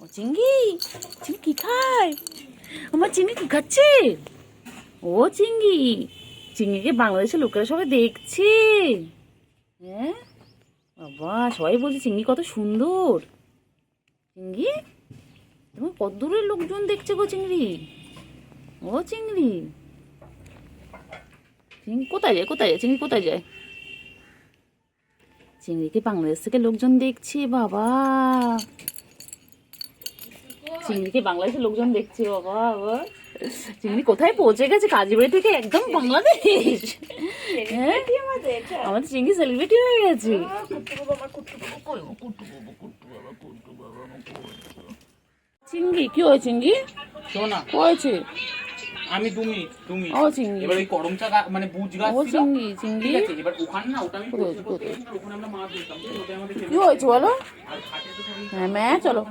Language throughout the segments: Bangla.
ও চিংড়ি, চিংড়ি কি খায়? আমার চিংড়ি কি খাচ্ছে? ও চিংড়ি, চিংড়িকে বাংলাদেশের লোকেরা সবাই দেখছে। হ্যাঁ বাবা, সবাই বলছে চিংড়ি কত সুন্দর। চিংড়ি, তুমি কত দূরের লোকজন দেখছে গো চিংড়ি। ও চিংড়ি, চিংড়ি কোথায় যায়, কোথায় যায় চিংড়ি, কোথায় যায়? চিংড়িকে বাংলাদেশ থেকে লোকজন দেখছে বাবা। চিংড়িকে বাংলাদেশের লোকজন দেখছে বাবা। চিংড়ি কোথায় পৌঁছে গেছে? কাজীবাড়ি থেকে একদম বাংলাদেশ। হ্যাঁ, আমাদের চিংড়ি সেলিব্রিটি হয়ে গেছে। চিংড়ি কি হয়? চিংড়ি শোনা হয়েছে? আমি 2 মিনিট ও চিংড়ি, এবার ওই করমচা মানে বুজ গাছ ও ছিল, চিংড়ি, চিংড়ি ঠিক আছে? এবার ওখানে না ওটা আমি কোথায়, করতে কোথায়? গেছিলাম, ওখানে আমরা মাছ ধরতাম, ঠিক আছে? ওটা আমাদের কি হয়েছে বলো? আর ঘাটে তো সবাই হ্যাঁ ম্যা, চলো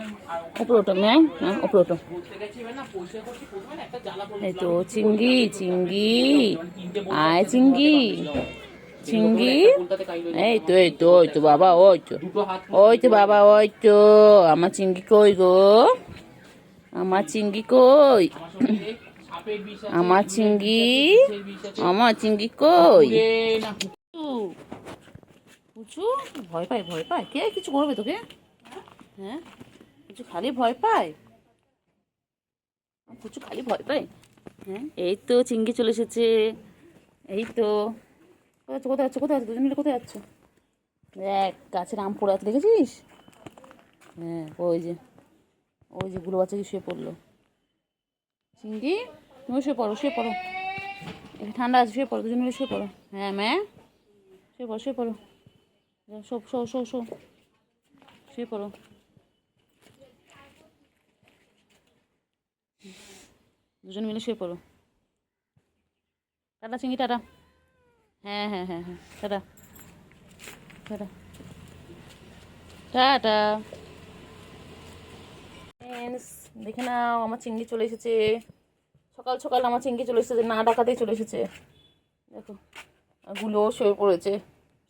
উপরে ওঠো ম্যা, হ্যাঁ উপরে ওঠো। ঘুরতে গেছি, এবার না পয়সা করছি প্রথমে না একটা জ্বালা পড়লো। এই তো চিংড়ি, চিংড়ি আয় চিংড়ি, চিংড়ি এই তো, এই তো, ওই তো বাবা, ওই তো, ওই তো বাবা, ওই তো আমার চিংড়ি কই গো? আমার চিংড়ি কই? আমার চিংড়ি, আমার চিংড়ি কই? পুচু ভয় পায়, ভয় পায় কে? কিছু করবে তোকে? হ্যাঁ, পুচু খালি ভয় পায়, পুচু খালি ভয় পায়। হ্যাঁ, এই তো চিংড়ি চলে এসেছে। এই তো, কোথায় যাচ্ছ, কোথায় যাচ্ছ দুজন মিলে, কোথায় যাচ্ছ? দেখ গাছের আম পড়ে আছে, দেখেছিস? হ্যাঁ, ওই যে, ওই যে গুলো বাচ্চা কি শুয়ে পড়লো। চিংড়ি তুমি শুয়ে পড়ো, শুয়ে পড়ো, এখানে ঠান্ডা আছে, শুয়ে পড়ো, দুজন মিলে শুয়ে পড়ো। হ্যাঁ ম্যা, শুয়ে পড়ো, শুয়ে পড়ো, শো শো শো শো, শুয়ে পড়ো। দুজন মিলে শুয়ে পড়ো। টাটা চিংড়ি, টাটা। হ্যাঁ হ্যাঁ হ্যাঁ হ্যাঁ, টাটা, টাটা, টাটা। ফ্রেন্ডস দেখে নাও, আমার চিংড়ি চলে এসেছে। সকাল সকাল আমার চিংড়ি চলে এসেছে, না ডাকাতেই চলে এসেছে। দেখো গুলো শুয়ে পড়েছে,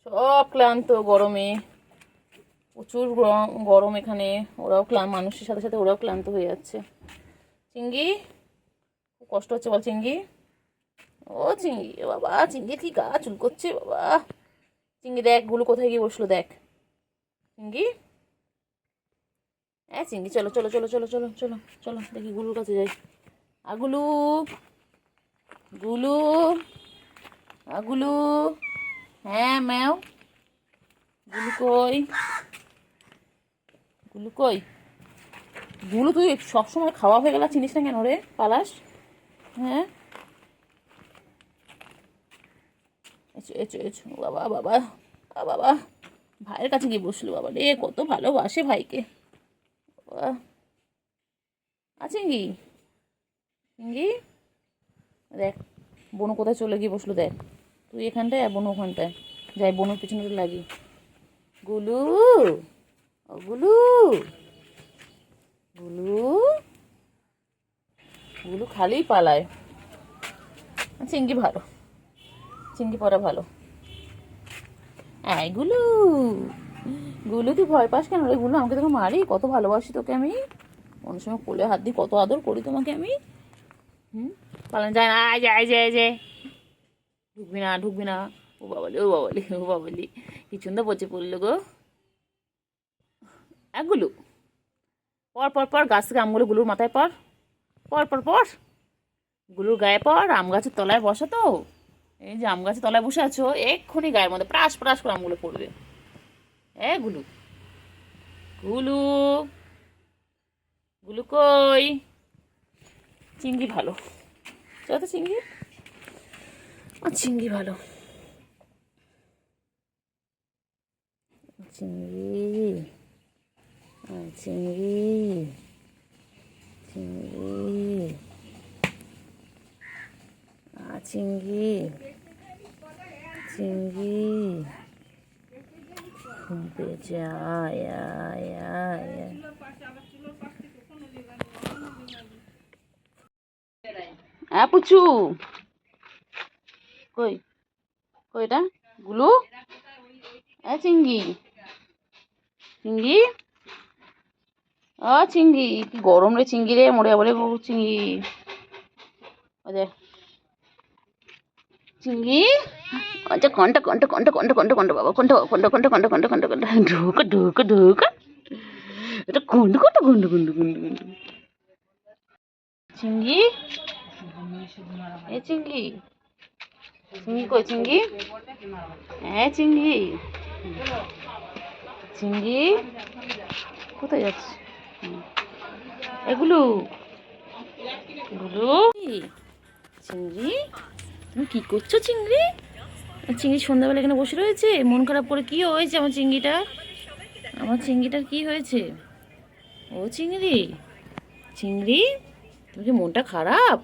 সব ক্লান্ত গরমে, প্রচুর গরম এখানে। ওরাও মানুষের সাথে সাথে ওরাও ক্লান্ত হয়ে যাচ্ছে। চিংড়ি খুব কষ্ট হচ্ছে বল চিংড়ি। ও চিংড়ি বাবা, চিংড়ি কি গা চুল করছে বাবা। চিংড়ি দেখ গুলো কোথায় গিয়ে বসলো, দেখ চিংড়ি। হ্যাঁ চিংড়ি চলো চলো চলো চলো চলো চলো চলো, দেখি গুলুর কাছে যাই। আগুলু, গুলু, আগুলু, হ্যাঁ ম্যাও, গুলু কই, গুলু কই? গুলু তুই সবসময় খাওয়া হয়ে গেলা, চিনিস না কেন রে, পালাস? হ্যাঁ, এসো এসো এসো বাবা, বাবা বাবা, ভাইয়ের কাছে গিয়ে বসলো বাবা রে, কত ভালোবাসে ভাইকে বাবা। চিংড়ি, চিংড়ি দেখ বনু কোথায় চলে গিয়ে বসলো, দেখ তুই এখানটায় আর বনু ওখানটায়, যাই বনুর পিছনে লাগি। গুলু, ও গুলু, গুলু, গুলু খালি পালায়। চিংড়ি ভালো, চিংড়ি পড়া ভালো। এই গুলু, গুলু তুই ভয় পাস কেন রে? গুলু আমাকে তোকে মারি, কত ভালোবাসি তোকে আমি, অনেক সময় কোলে হাত দিই, কত আদর করি তোমাকে আমি। পালানো যায় না, আয় যায় যায় যায়, ঢুকবি না ঢুকবি না। ও বাবালি, ও বাবালি, ও বাবালি, কি সুন্দর পচে পড়লো গো। গুলু পর পর পর, গাছ থেকে আমগুলো গুলুর মাথায় পর, পর পর পর, গুলুর গায়ে পর। আম গাছের তলায় বসা তো, এই যে আম গাছের তলায় বসে আছো, এক্ষুনি গায়ের মধ্যে প্রাস প্রাস করে আমগুলো পড়বে। গুলু, গুলু, গুলু কই? চিংড়ি ভালো, চলো তো চিংড়ি, চিংড়ি ভালো, চিংড়ি, চিংড়ি, চিংড়ি, চিংড়ি, চিংড়ি, ঘুমতে যায়, পুচু কই, কইটা গুলু, চিংড়ি, চিংড়ি, চিংড়ি কি গরম রে, চিংড়ি রে, মরে যাবো রে চিংড়ি। ও দেখ চিংড়ি, আচ্ছা কন্টা কন্টা কন্টা কন্টা কন্টা কন্টা বাবা, কন্টা কন্টা কন্টা কন্টা কন্টা কন্টা কন্টা ঢুকা ঢুকা ঢুকা, এটা কন্টা কন্টা কন্টা কন্টা কন্টা কন্টা। চিংড়ি, এ চিংড়ি, চিংড়ি কই চিংড়ি? হ্যাঁ চিংড়ি, চিংড়ি কোথায় যাচ্ছে? এগুলো গুলো চিংড়ি, তুমি কি করছো চিংড়ি? চিংড়ি সন্ধ্যাবেলা এখানে বসে রয়েছে, মন খারাপ করে। কি হয়েছে আমার চিংড়িটা? আমার চিংড়িটার কি হয়েছে? ও চিংড়ি, চিংড়ি তুমি কি মনটা খারাপ?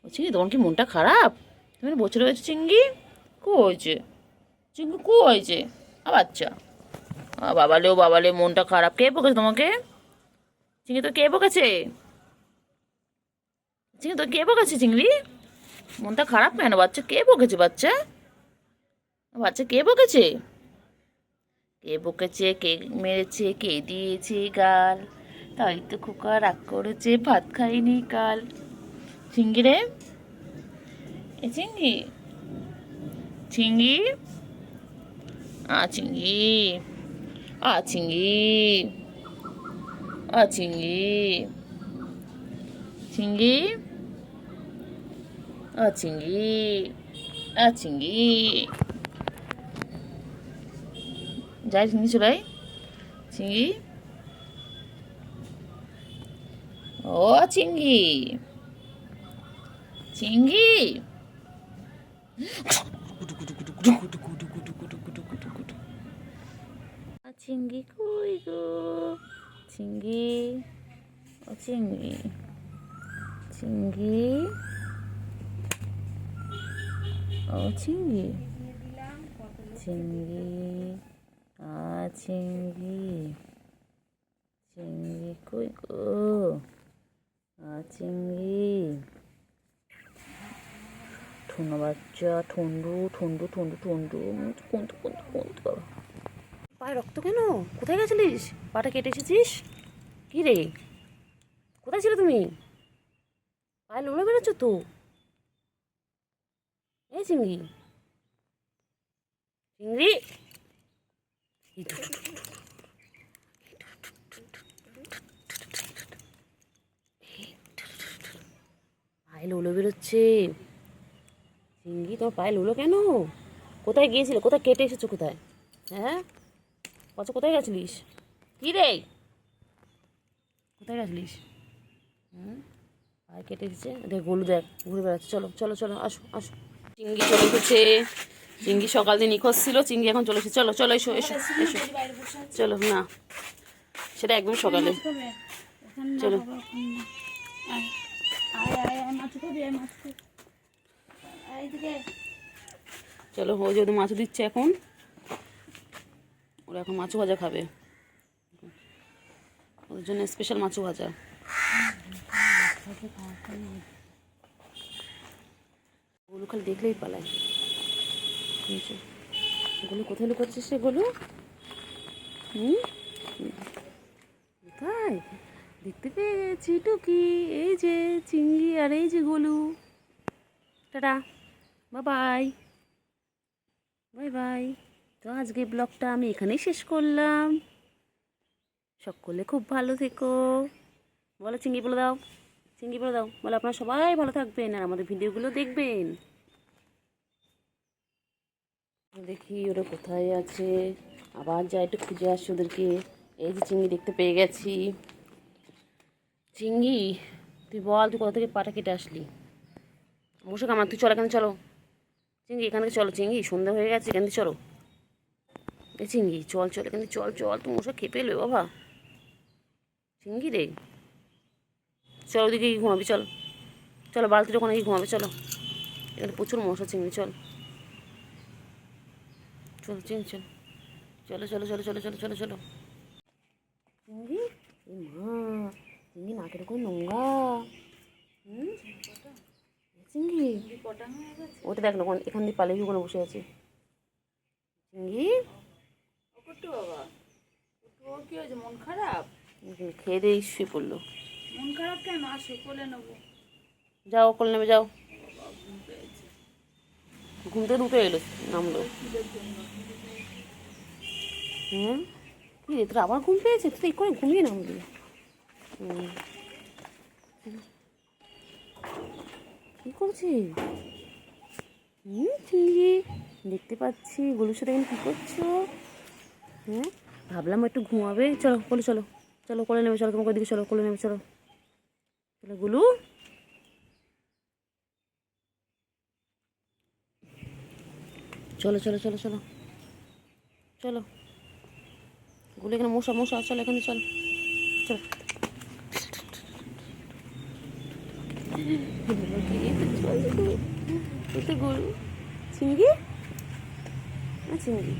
ও চিংড়ি তোমার কি মনটা খারাপ? তুমি বসে রয়েছো চিংড়ি? কো হয়েছে চিংড়ি, কো হয়েছে? বাচ্চা বাবালে, ও বাবালে, মনটা খারাপ। কে বকেছে তোমাকে চিংড়ি? তো কে বকেছে চিংড়ি? তো কে বকেছে চিংড়ি? মনটা খারাপ কেন বাচ্চা? কে বকেছে বাচ্চা? বাচ্চা কে বকেছে? কে বকেছে, কে মেরেছে, কে দিয়েছে গাল? তাই তো খোকা রাগ করেছে, ভাত খাইনি কাল। চিংড়ি রে, এ চিংড়ি, চিংড়ি, চিংড়ি, চিংড়ি, চিংড়ি, চিংড়ি, চিংড়ি, চিংড়ি, যাই চিংড়ি চলাই, চিংড়ি, ও চিংড়ি, চিংড়ি, চিংড়ি কই গো চিংড়ি? ও চিংড়ি, চিংড়ি, ও চিংড়ি, চিংড়ি, চিংড়ি, চিংড়ি কই গো চিংড়ি? ঠুনো বাচ্চা, ঠন্ডু ঠন্ডু ঠন্ডু ঠন্ডু কোনটু কোনটু কোনটু বাবা। পায়ে রক্ত কেন? কোথায় গেছিলিস? পাটা কেটে এসেছিস? কি রে, কোথায় ছিলে তুমি? পায়ে লোড়ে বেরোচ্ছ তো? এই চিংড়ি, চিংড়ি, পায়ে লোলো বেরোচ্ছে। চিংড়ি তোমার পায়ে লোলো কেন? কোথায় গিয়েছিলে? কোথায় কেটে এসেছো? কোথায়? হ্যাঁ আচ্ছা, কোথায় গেছিলিস? কি রে, কোথায় গেছিলিস? পায়ে কেটে এসেছে, দেখ গলু, দেখ ঘুরে বেড়াচ্ছে। চলো চলো চলো, আসো আসো। চিংড়ি চলে এসেছে। চিংড়ি সকাল দিয়ে নিখোঁজ ছিল, চিংড়ি এখন চলে এসেছে। চলো চলো, এসো এসো এসো, চলো। না সেটা একদম সকালে। চলো চলো, ও যদি মাছ দিচ্ছে এখন, ওরা এখন মাছু ভাজা খাবে, ওদের জন্য স্পেশাল মাছু ভাজা। ওগুলো খালি দেখলেই পালায়। ওগুলো কোথায় লুকাচ্ছিস সেগুলো? কোথায়? দেখতে পেয়ে গেছি টুকি। এই যে চিংড়ি, আর এই যে Golu. Tata, bye bye bye. তো আজকে ব্লগটা আমি এখানেই শেষ করলাম। সকলে খুব ভালো থেকো। বলো চিংড়ি, বলে দাও, চিংড়ি বলে দাও, বলে আপনারা সবাই ভালো থাকবেন আর আমাদের ভিডিওগুলো দেখবেন। দেখি ওরা কোথায় আছে, আবার যাই একটু খুঁজে আসছি ওদেরকে। এই যে চিংড়ি দেখতে পেয়ে গেছি। চিংড়ি তুই বল, তুই কোথা থেকে পাটা কেটে আসলি? মশা কামার, তুই চল এখানে, চলো চিংড়ি, এখান থেকে চলো চিংড়ি, সন্ধ্যা হয়ে গেছে, এখান থেকে চলো। এই চিংড়ি চল চল, এখান থেকে চল চল, তুই মশা খেপে এলো বাবা। চিংড়ি রে, চল ওদিকে গিয়ে ঘুমাবি, চল চলো, বালতির ওখানে গিয়ে ঘুমাবে, চলো। এখানে প্রচুর মশা চিংড়ি, চল চল চিংড়ি, চল চলো চলো চলো চলো চলো চলো চলো। চিংড়ি, এই মা, চিংড়ি নাকের ওখানে নোংরা। চিংড়ি ওটা দেখ না, এখান দিয়ে পালিয়ে ওখানে বসে আছে চিংড়ি। বাবা, ওর কি হয়েছে? মন খারাপ? খেয়ে দিয়ে শুয়ে পড়লো। মন খারাপ কেন? আসো, কোলে নেবো। যাও কোলে নেমে যাও। বাবা ঘুম পেয়েছে। ঘুম থেকে উঠে এলো, নামলো। খিদের জন্য। হুম, কি রে তোর আবার ঘুম পেয়েছে? তুই করে ঘুমিয়ে নামলি। হুম, কি করছিস? চিংড়ি দেখতে পাচ্ছি। গলুর সাথে এখানে কী করছো? হ্যাঁ, ভাবলাম একটু ঘুমাবে। চলো কোলে চলো, চলো কোলে নেবে চলো, তোমাকে দিকে চলো, কোলে নেবে চলো। চলো গুলু, চলো চলো চলো চলো চলো। গুলো এখানে মশা মশা, চলো এখানে চলো চলো। এটা গরু চিংড়ি, চিংড়ি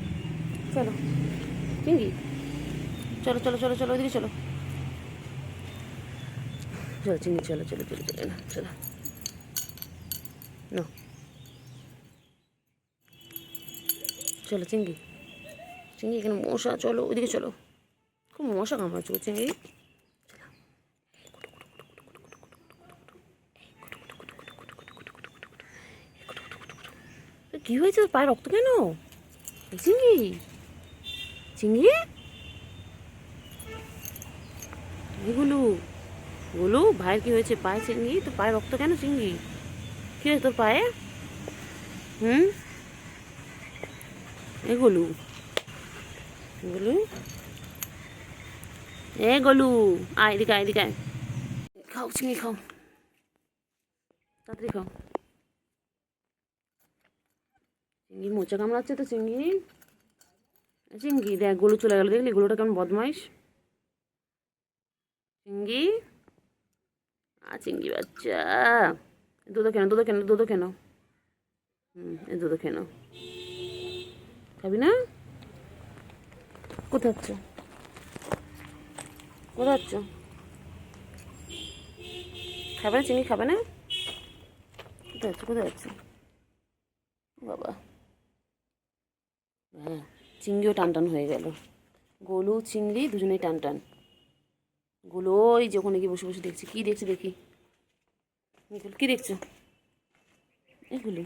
চলো চিংড়ি, চলো চলো চলো চলো ওইদিকে চলো। চলো চিংড়ি, চলো চলো চলো চলো না চলো না, চলো চিংড়ি। চিংড়ি এখানে মশা, চলো ওইদিকে চলো। খুব মশা কামড়াচ্ছে গো চিংড়ি। কি হয়েছে তোর পায়ে রক্ত কেন? চিংড়ি চিংড়ি, এগুলো বলো ভাইয়ের কি হয়েছে পায়ে? চিংড়ি তোর পায়ে রক্ত কেন? চিংড়ি কি হয়েছে তোর পায়ে? এগুলো এগুলো গলু, আয় এদিকে আয়, এদিকে আয়। খাও চিংড়ি খাও, তাড়াতাড়ি খাও। চিংড়ি মোচা কামড়াচ্ছে তো চিংড়ি। চিংড়ি দেখ গলু চলে গেল, দেখলি গলুটা কেমন বদমাইশ। চিংড়ি, চিংড়ি বাচ্চা, দুধো কেন দুধো কেন দুধো কেন? এই দুধো কেন? খাবি না? কোথায় যাচ্ছ? কোথায় যাচ্ছ? খাবে না চিংড়ি, খাবে না? কোথায় যাচ্ছ কোথায় যাচ্ছ বাবা? হ্যাঁ, চিংড়িও টান টান হয়ে গেল। গোলু চিংড়ি দুজনেই টান টান। গোলু ওই যে ওখানে গিয়ে বসে বসে দেখছি। কি দেখছি দেখি? কি দেখছো? এগুলো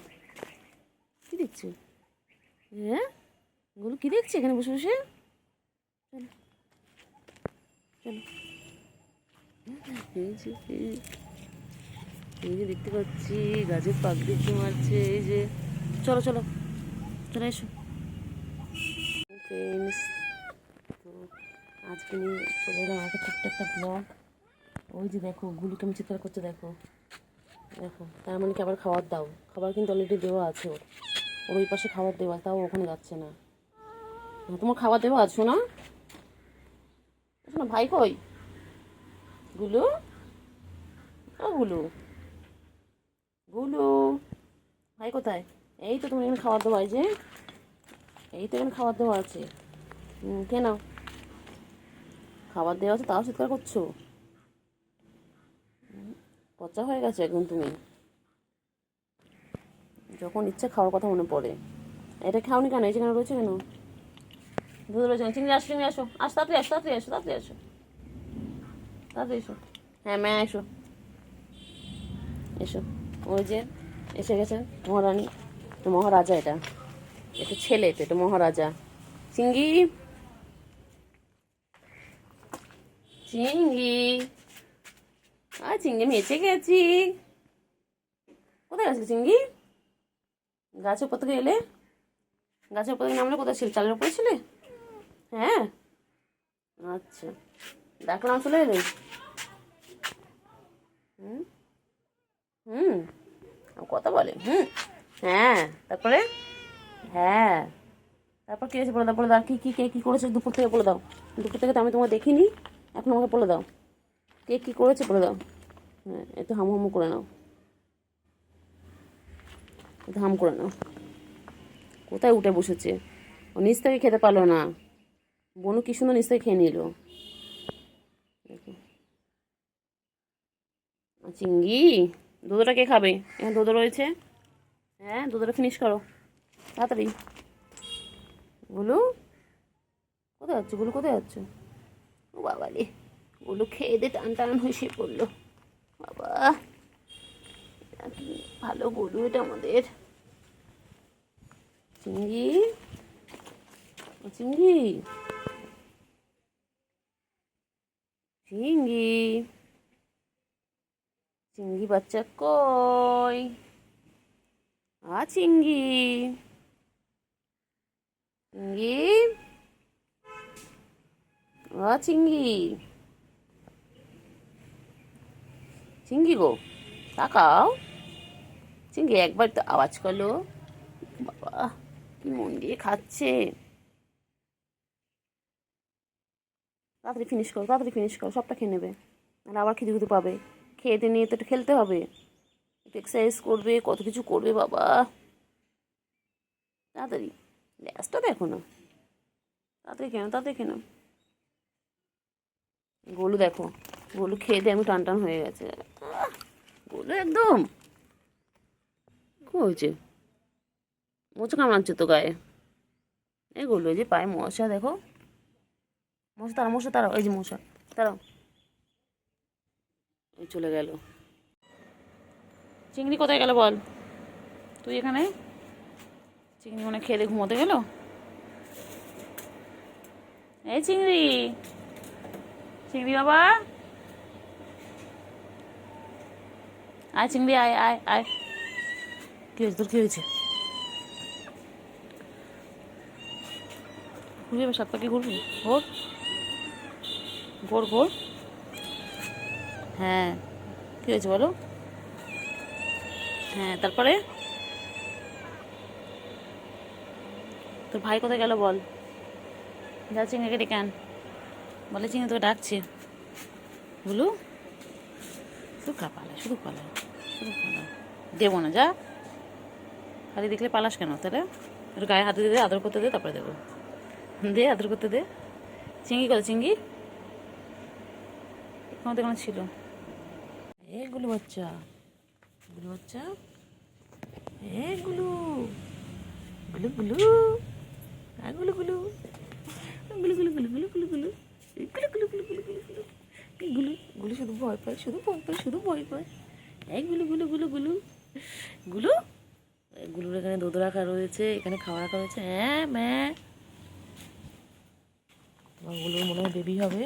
কি দেখছো? হ্যাঁ গোলু কি দেখছি এখানে বসে বসে? চলো চলো, এই যে দেখতে পাচ্ছি গাছের পাক দেখতে মারছে। এই যে চলো চলো চলে এসো ফ্রেন্ডস। তো আজকে নিয়ে চলে এলাম আমাকে ছোট্ট একটা ব্লগ। ওই যে দেখো গুলু কেমন চিৎকার করছে, দেখো দেখো। তার মানে কি আবার খাবার দাও? খাবার কিন্তু অলরেডি দেওয়া আছে ওর, ওর ওই পাশে খাবার দেওয়া, তাও ওখানে যাচ্ছে না। তোমার খাবার দেওয়া আছে না? না ভাই কই? গুলু, ও গুলু, গুলু ভাই কোথায়? এই তো তুমি এখানে খাবার দেওয়া, এই যে এই তো এখানে খাবার দেওয়া আছে। কেন খাবার দেওয়া আছে তাও চিৎকার করছো? পচা হয়ে গেছে একদম তুমি। যখন ইচ্ছা খাওয়ার কথা মনে পড়ে। এটা খাওনি কেন? এই যেখানে রয়েছে কেন? দুধ রয়েছে চিংড়ি, আসো চিংড়ি আসো, আস তাড়াতাড়ি আসো তাড়াতাড়ি আসো তাড়াতাড়ি আসো তাড়াতাড়ি এসো। হ্যাঁ ম্যা এসো এসো। ওই যে এসে গেছে মহারানী, তো মহারাজা। এটা এটা ছেলে, তো এটা মহারাজা। চিংড়ি চিংড়ি, চিংড়ি আমি এসে গেছি। কোথায় গেছিলে চিংড়ি? গাছের উপর থেকে এলে, গাছের উপর থেকে নামলে কোথায় ছিল? চালের উপরে ছিলে? হ্যাঁ আচ্ছা, ডাকলাম চলে এলে? হুম হুম কথা বলে। হ্যাঁ তারপরে, হ্যাঁ তারপর কী হয়েছে বলে দাও, বলে দাও কী কী কে কী করেছে দুপুর থেকে বলে দাও। দুপুর থেকে তো আমি তোমাকে দেখিনি, এখন আমাকে বলে দাও কে কী করেছে বলে দাও। হ্যাঁ একটু হামু হামু করে নাও, একটু হাম করে নাও। কোথায় উঠে বসেছে? ও নিচ থেকে খেতে পারলো না। বনু কি সুন্দর নিচ থেকে খেয়ে নিল। দেখো চিংড়ি, দুধটা কে খাবে? এখানে দুধ রয়েছে। হ্যাঁ দুধটা ফিনিশ করো তাড়াতাড়ি। গুলু কোথায় যাচ্ছ? গুলু কোথায় যাচ্ছ? ও বাবা রে, ওগুলো খেয়ে দিয়ে টান টান হয়ে শুয়ে পড়লো। বাবা কি ভালো গরু এটা আমাদের। চিংড়ি, চিংড়ি, চিংড়ি, চিংড়ি বাচ্চা কই? চিংড়ি, চিংড়ি, চিংড়ি, চিংড়ি গো তাকাও। চিংড়ি একবার তো আওয়াজ করলো। বাবা কি মন দিয়ে খাচ্ছে। তাড়াতাড়ি ফিনিশ করো, তাড়াতাড়ি ফিনিশ করো, সবটা খেয়ে নেবে, নাহলে আবার খিদে খিদে পাবে। খেয়ে নিয়ে তো একটু খেলতে হবে, একটু এক্সারসাইজ করবে, কত কিছু করবে বাবা। তাড়াতাড়ি গ্যাসটা দেখো না, তাড়াতাড়ি কেন, তাড়াতাড়ি কেন। গোলু দেখো, গোলু খেয়ে দিয়ে আমি টান টান হয়ে গেছে। গোলু একদম কি হয়েছে? মশা কামড়াচ্ছে তো গায়ে। এই গোলু এই যে পায়ে মশা দেখো, মশা তারা, মশা তারাও, এই যে মশা তারাও। এই চলে গেল। চিংড়ি কোথায় গেল বল? তুই এখানে? চিংড়ি মনে খেয়ে দিয়ে ঘুমোতে গেল। এই চিংড়ি, চিংড়ি বাবা আয়, চিংড়ি আয় আয় আয়। কি হয়েছে তোর, কি হয়েছে? ঘুরে যাবে, সাত পাখি ঘুরবি, ঘোর ঘোর ঘোর। হ্যাঁ কি হয়েছে বলো? হ্যাঁ তারপরে তোর ভাই কোথায় গেল বল? যা চিংড়িকে ডেকে আন, বলে চিংড়ি তোকে ডাকছে। বলু শুধু পালায়, শুধু পালায়, শুধু পালায়। দেবো না, যা। খালি দেখলে পালাস কেন তাহলে? একটু গায়ে হাতে দে, আদর করতে দে, তারপরে দেবো। দে আদর করতে দে। চিংড়ি করে, চিংড়ি আমাদের এখানে ছিল। এগুলো বাচ্চা, গুলু বাচ্চা, গুলু গুলু গুলু, গুলু গুলু গুলু গুলু গুলু গুলু গুলু গুলু গুলু গুলু গুলু গুলু গুলু গুলু গুলু গুলু শুধু ভয় পায়, শুধু ভয় পায়, শুধু ভয় পায়। গুলু গুলু গুলু গুলু গুলু। গুলুর এখানে দুধ রাখা রয়েছে, এখানে খাওয়া রাখা রয়েছে। হ্যাঁ ম্যা, গুলুর মনে হয় বেবি হবে।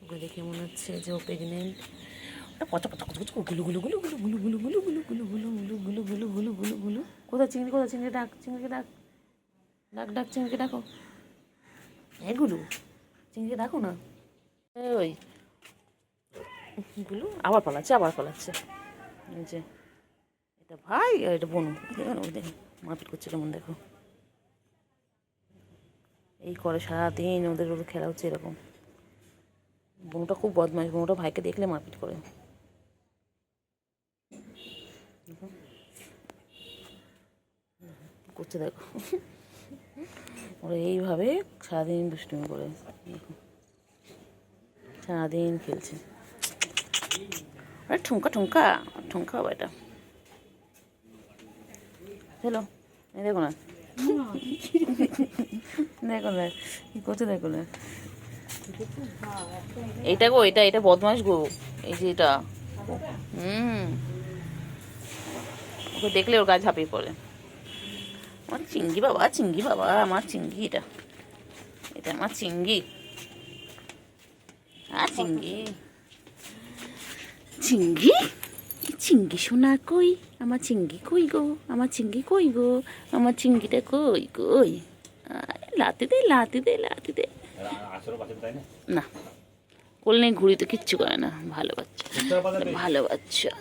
ওকে দেখে মনে হচ্ছে যে ও প্রেগনেন্ট। ওটা পচা পচা কচ গুলু গুলু গুলু গুলু গুলু গুলু গুলু গুলু গুলু গুলু গুলু গুলু গুলু গুলু গুলু গুলু। কোথায় চিংড়ি, কোথায় চিংড়ি? ডাক, চিংড়িকে ডাক, ডাক ডাক, চিংড়িকে ডাকো। গুলু চিংড়িকে ডাকো না। ওই গুলু আবার পালাচ্ছে, আবার পালাচ্ছে। এই যে এটা ভাই আর এটা বোন, দেখুন ওই দেখুন মারপিট করছে কেমন, দেখো এই করে সারাদিন ওদের ওদের খেলা হচ্ছে এরকম। বোনটা খুব বদমাইশ, বোনটা ভাইকে দেখলে মারপিট করে। করছে দেখো, ওরা এইভাবে সারাদিন দুষ্টুমি করে, সারাদিন খেলছে। আরে ঠুমকা ঠুমকা ঠুমকা হবে এটা। চলো এই দেখো না, দেখো না কি করছে, দেখো না। এইটা গো, এটা এটা বদমাস গো, এই যে এটা। ওকে দেখলে ওর গায়ে ঝাঁপিয়ে পড়ে। আমার চিংড়ি বাবা, চিংড়ি বাবা, আমার চিংড়ি এটা, এটা আমার চিংড়ি। চিংড়ি, চিংড়ি, চিংড়ি সোনা কই? আমার চিংড়ি কই গো? আমার চিংড়ি কই গো? আমার চিংড়িটা কই কই? লাতি দে, লাতি দে, লাতি দে। না কোল নেই, ঘুড়ি তো কিচ্ছু করে না, ভালো বাচ্চা, ভালো বাচ্চা।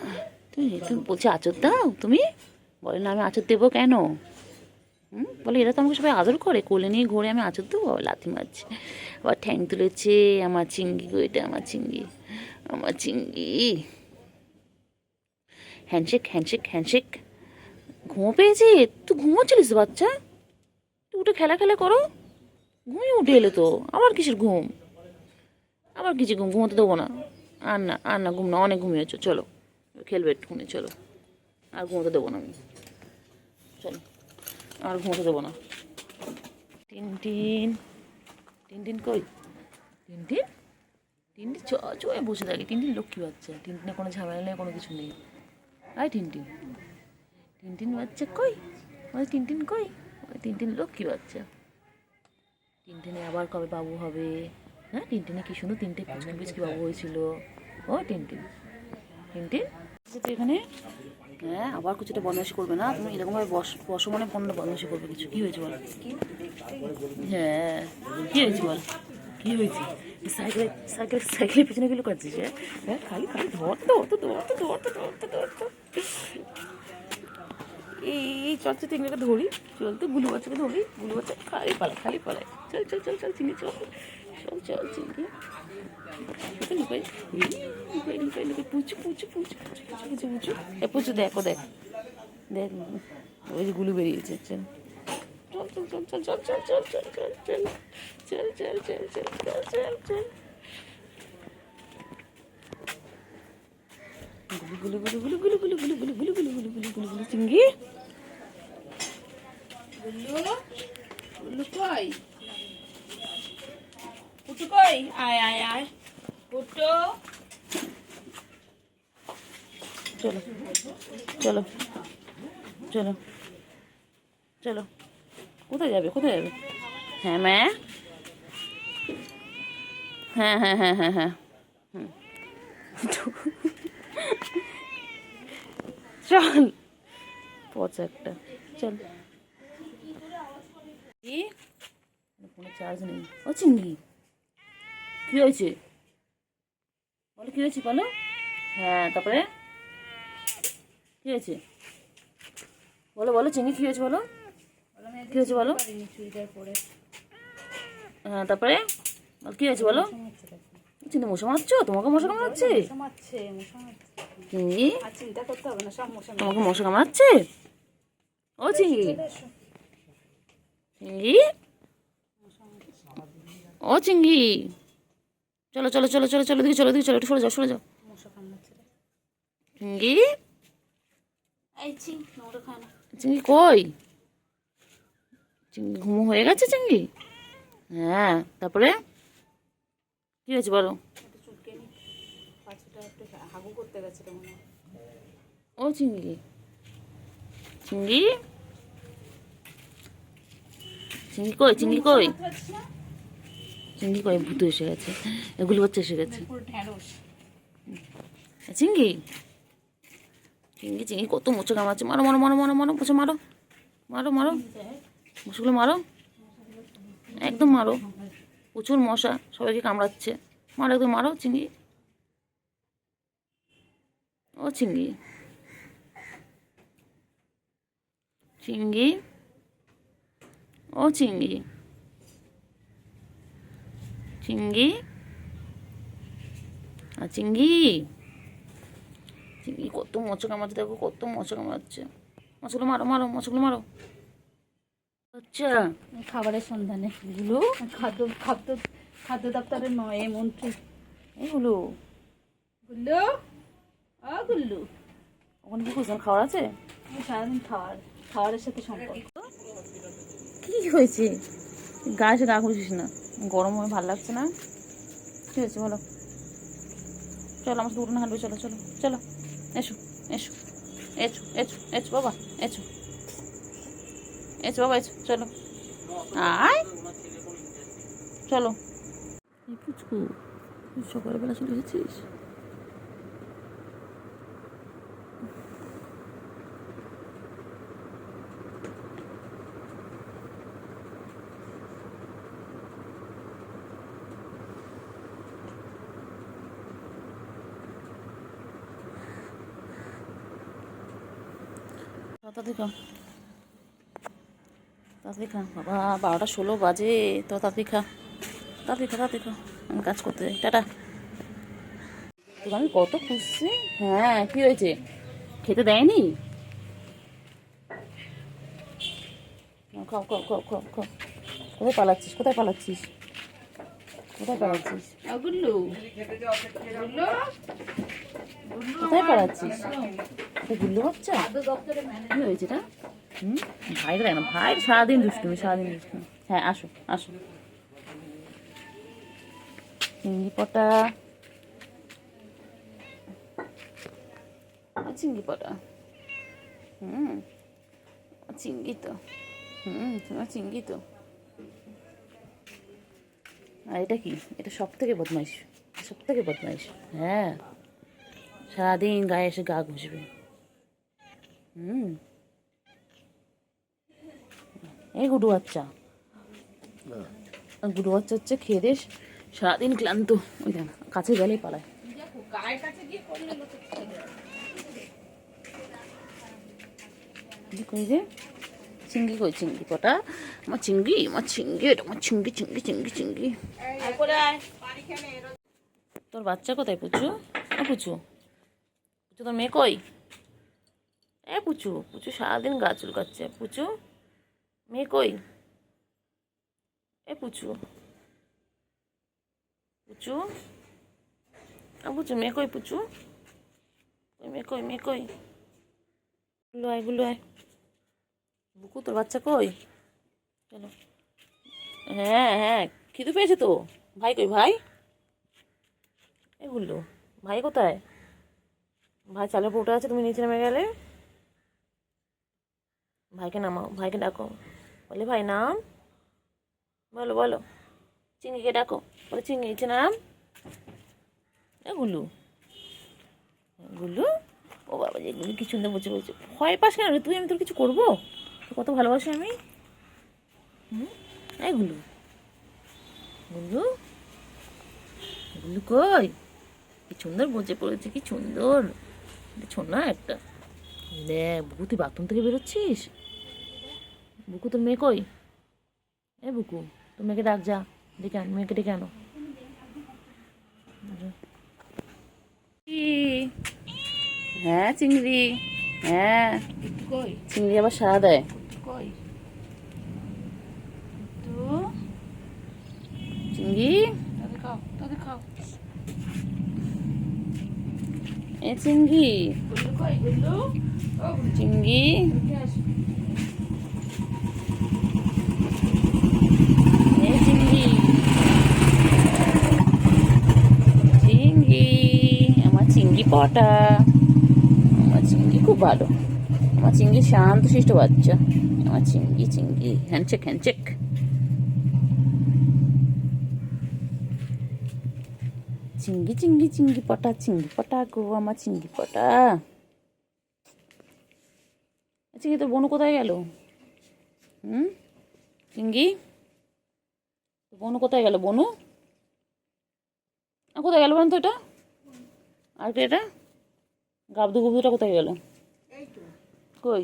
তুমি তুমি বলছি আচর দাও, তুমি বলে না আমি আচর দেবো কেন? বলে এরা তো আমাকে সবাই আদর করে, কোলে নিয়ে ঘুরে আমি আচর দেবো, লাথি মারছে, আবার ঠ্যাং তুলেছে। আমার চিংড়ি গো এটা, আমার চিংড়ি, আমার চিংড়ি। Handshake handshake handshake. ঘুমো পেয়েছে? তুই ঘুমোচ্ছিলিস বাচ্চা? তুই উঠে খেলা খেলা করো, ঘুমিয়ে উঠে এলে তো আবার কিসের ঘুম, আবার কিসের ঘুম? ঘুমোতে দেবো না, আর না আর না, ঘুম না, অনেক ঘুমিয়েছো, চলো খেলবে একটুখানি, চলো। আর ঘুমোতে দেবো না আমি, চলো আর ঘুমোতে দেবো না। টিন টিন, টিন টিন কই? টিনটিন টিনটিন চয়ে বসে থাকে। টিনটিন লক্ষ্মী বাচ্চা, টিনটিনে কোনো ঝামেলা নেই, কোনো কিছু নেই। আয় টিনটিন, টিনটিন বাচ্চা কই, ওই টিনটিন কই, ওই টিনটিন লক্ষ্মী বাচ্চা। টিনটিনে আবার কবে বাবু হবে? হ্যাঁ টিনটিনে কি সুন্দর 3টে পুচকি পুচকি বাবু হয়েছিল। ও টিনটিন, টিনটিন তুই এখানে, হ্যাঁ আবার কিছুটা বদমাইশি করবে না তুমি, এরকমভাবে বসো মনে পণ্য বদমাইশি করবে কিছু। কী হয়েছে বল? হ্যাঁ কী হয়েছে বল, কী হয়েছে? সাইকেলের পিছনে গেলে করছিস? হ্যাঁ খালি খালি ধরতো ধরতো ধরতো ধরতো ধরতো ধরতো এই চলছে তিনটাকে ধরি, চলতে গুলু বাচ্চাকে ধরি, গুলু বাচ্চা খালি পালায়। চল চল চল চল চিনি চল চল চল চিনি লুকাই লুকাই লুকাই লুকাই পুচু পুচু পুচু পুচু পুচু পুচু এ পুচু দেখো দেখ দেখ, ওই যে গুলু বেরিয়েছে। চল চল চল চল চল চল চল চল চল চল চল চল চল চল চল চল চল গুলু গুলু গুলু গুলু গুলু গুলু গুলু গুলু গুলু গুলু গুলু গুলু গুলু চিংড়ি গুল্লু কই? পুটু কই? আয় আয় আয় পুটু। চলো চলো চলো চলো, কোথায় যাবে কোথায় যাবে? হ্যাঁ ম্যা, হ্যাঁ হ্যাঁ হ্যাঁ হ্যাঁ হ্যাঁ হুম চল পচা একটা, চল। কি ফোনে চার্জ নেই। ও চিংড়ি কী হয়েছে বলো, কী হয়েছে বলো? হ্যাঁ তারপরে কী হয়েছে বলো, বলো চিংড়ি কী হয়েছে বলো, কী হয়েছে বলো? হ্যাঁ তারপরে কী হয়েছে বলো? চিংড়ি মশা মারছো? তোমাকে মশা কামড়াচ্ছে? চিংড়ি চিন্তা করতে হবে না, সব মশা তোমাকে মশা কামড়াচ্ছে? ও চিংড়ি, চিংড়ি ও চিংড়ি চলো চলো চলো চলো চলো দিকে চলো দিকে চলো, একটু সরে যাও সরে যাও। মশা কামড়াচ্ছে। চিংড়ি এই নোংরা খায় না। চিংড়ি কই? চিংড়ি ঘুমো হয়ে গেছে চিংড়ি? হ্যাঁ তারপরে কী হয়েছে বলো? একটু চুলকে নি, পাছুটা একটু হাগু করতে গেছে রে মনে হয়। ও চিংড়ি, চিংড়ি চিংড়ি কই, চিংড়ি কই, চিংড়ি কই? ভূত এসে গেছে, এগুলো বাচ্চা এসে গেছে। পুরো ঢ্যাঁড়স। চিংড়ি চিংড়ি চিংড়ি কত মোচা কামড়াচ্ছে, মারো মারো মারো মারো মারো মোচা মারো মারো মারো মশাগুলো মারো, একদম মারো, প্রচুর মশা সবাইকে কামড়াচ্ছে, মারো একদম মারো চিংড়ি। ও চিংড়ি, চিংড়ি ও চিংড়ি, চিংড়ি আর চিংড়ি, চিংড়ি কত মশা কামড়াচ্ছে দেখো, কত মশা কামড়াচ্ছে, মশাগুলো মারো মারো মশাগুলো মারো। আচ্ছা খাবারের সন্ধানে গুলো খাদ্য খাদ্য খাদ্য দপ্তরের নয় মন্ত্রী। এইগুলো গুল্লু ও গুল্লু, ওখানে কি করছেন, খাওয়ার আছে? সারাদিন খাবারের সাথে সম্পর্ক। কি হয়েছে? গায়ে এসে গা ঘুরছিস না, গরম হয়ে ভালো লাগছে না? কি হয়েছে বলো? চলো আমার সাথে উঠোনে হাঁটবে, চলো চলো চলো এসো এসো এসো এসো এসো বাবা এসো এসো বাবা এসো চলো আয় চলো। এই পুচকু তুই সকালবেলা চলে এসেছিস? তাড়াতাড়ি খা, তাড়াতাড়ি খা বাবা, 12টা 16 বাজে, তো তাড়াতাড়ি খা তাড়াতাড়ি খা তাড়াতাড়ি খা, আমি কাজ করতে যাই, টাটা। তোকে আমি কত খুঁজছি। হ্যাঁ কি হয়েছে, খেতে দেয়নি? খাও খাও খাও খাও খাও। কোথায় পালাচ্ছিস, কোথায় পালাচ্ছিস, কোথায় পালাচ্ছিস, গুল্লু কোথায় পালাচ্ছিস? গুল্লু বাচ্চা খাদ্য দপ্তরের কি হয়েছে এটা? ভাই দেখ না, ভাই সারাদিন দুষ্টুমি সারাদিন দুষ্টুমি। হ্যাঁ আসো আসো চিংড়ি পটা, চিংড়ি পটা। চিংড়ি তো, তোমার চিংড়ি তো। আর এটা কি? এটা সব থেকে বদমাইশ, সব থেকে বদমাইশ। হ্যাঁ, সারাদিন গায়ে এসে গা ঘুষবে। এই গুডু বাচ্চা, গুডু বাচ্চা হচ্ছে খেয়ে দিয়ে সারাদিন ক্লান্ত। ওই দেখ কাছে গেলেই পালায়। কই রে চিংড়ি, কই চিংড়ি পটা? আমার চিংড়ি, আমার চিংড়ি, এটা আমার চিংড়ি, চিংড়ি, চিংড়ি, চিংড়ি। তোর বাচ্চা কোথায় পুচু? পুচু, পুচু তোর মেয়ে কই? পুচু, পুচু সারাদিন গা চুলকাচ্ছে। পুচু মেয়ে কই? পুচু, পুচু, পুচু মেয়ে কই? পুচু মেয়ে কই? মেয়ে কই? গুলো আয়, গুলো আয়। বুকু তোর বাচ্চা কই? চলো। হ্যাঁ হ্যাঁ, খিদে পেয়েছে তো। ভাই কই ভাই? এগুলো ভাই কোথায়? ভাই চালের পৌটা আছে, তুমি নিচে নেমে গেলে। ভাইকে নামাও, ভাইকে ডাকো। বলে ভাই নাম, বলো বলো। চিংড়িকে ডাকো, বলে চিংড়ি নিচে নাম। গুলু, গুলু, ও বাবা যে গুলু কি সুন্দর বসে বলছে। ভয় পাস কেন রে তুই? আমি তোর কিছু করবো? কত ভালোবাসি আমি। এই গুলু, গুলু, গুলু কই? কি সুন্দর বসে পড়েছে, কি সুন্দর। ছোনা একটা। দেখ বুকু, তুই বাথরুম থেকে বেরোচ্ছিস? বুকু তোর মেয়ে কই? বুকু তোর মেয়েকে ডাক, যা ডেকে আন, মেয়েকে ডেকে আনো। হ্যাঁ চিংড়ি, হ্যাঁ চিংড়ি আবার সারা দেয়। চিংড়ি, চিংড়ি, চিংড়ি, চিংড়ি, চিংড়ি, আমার চিংড়ি পটা। আমার চিংড়ি খুব ভালো, আমার চিংড়ি শান্ত শিষ্ট বাচ্চা। আমার চিংড়ি, চিংড়ি হ্যান্ডশেক, হ্যান্ডশেক। চিংড়ি, চিংড়ি, চিংড়ি পটা, চিংড়ি পটা গো, আমার চিংড়ি পটা। চিংড়ি তোর বোনু কোথায় গেল? চিংড়ি, বনু কোথায় গেল? বনু কোথায় গেল বলুন তো? এটা আর কি? এটা গাবদু গুবদুটা কোথায় গেল? কই?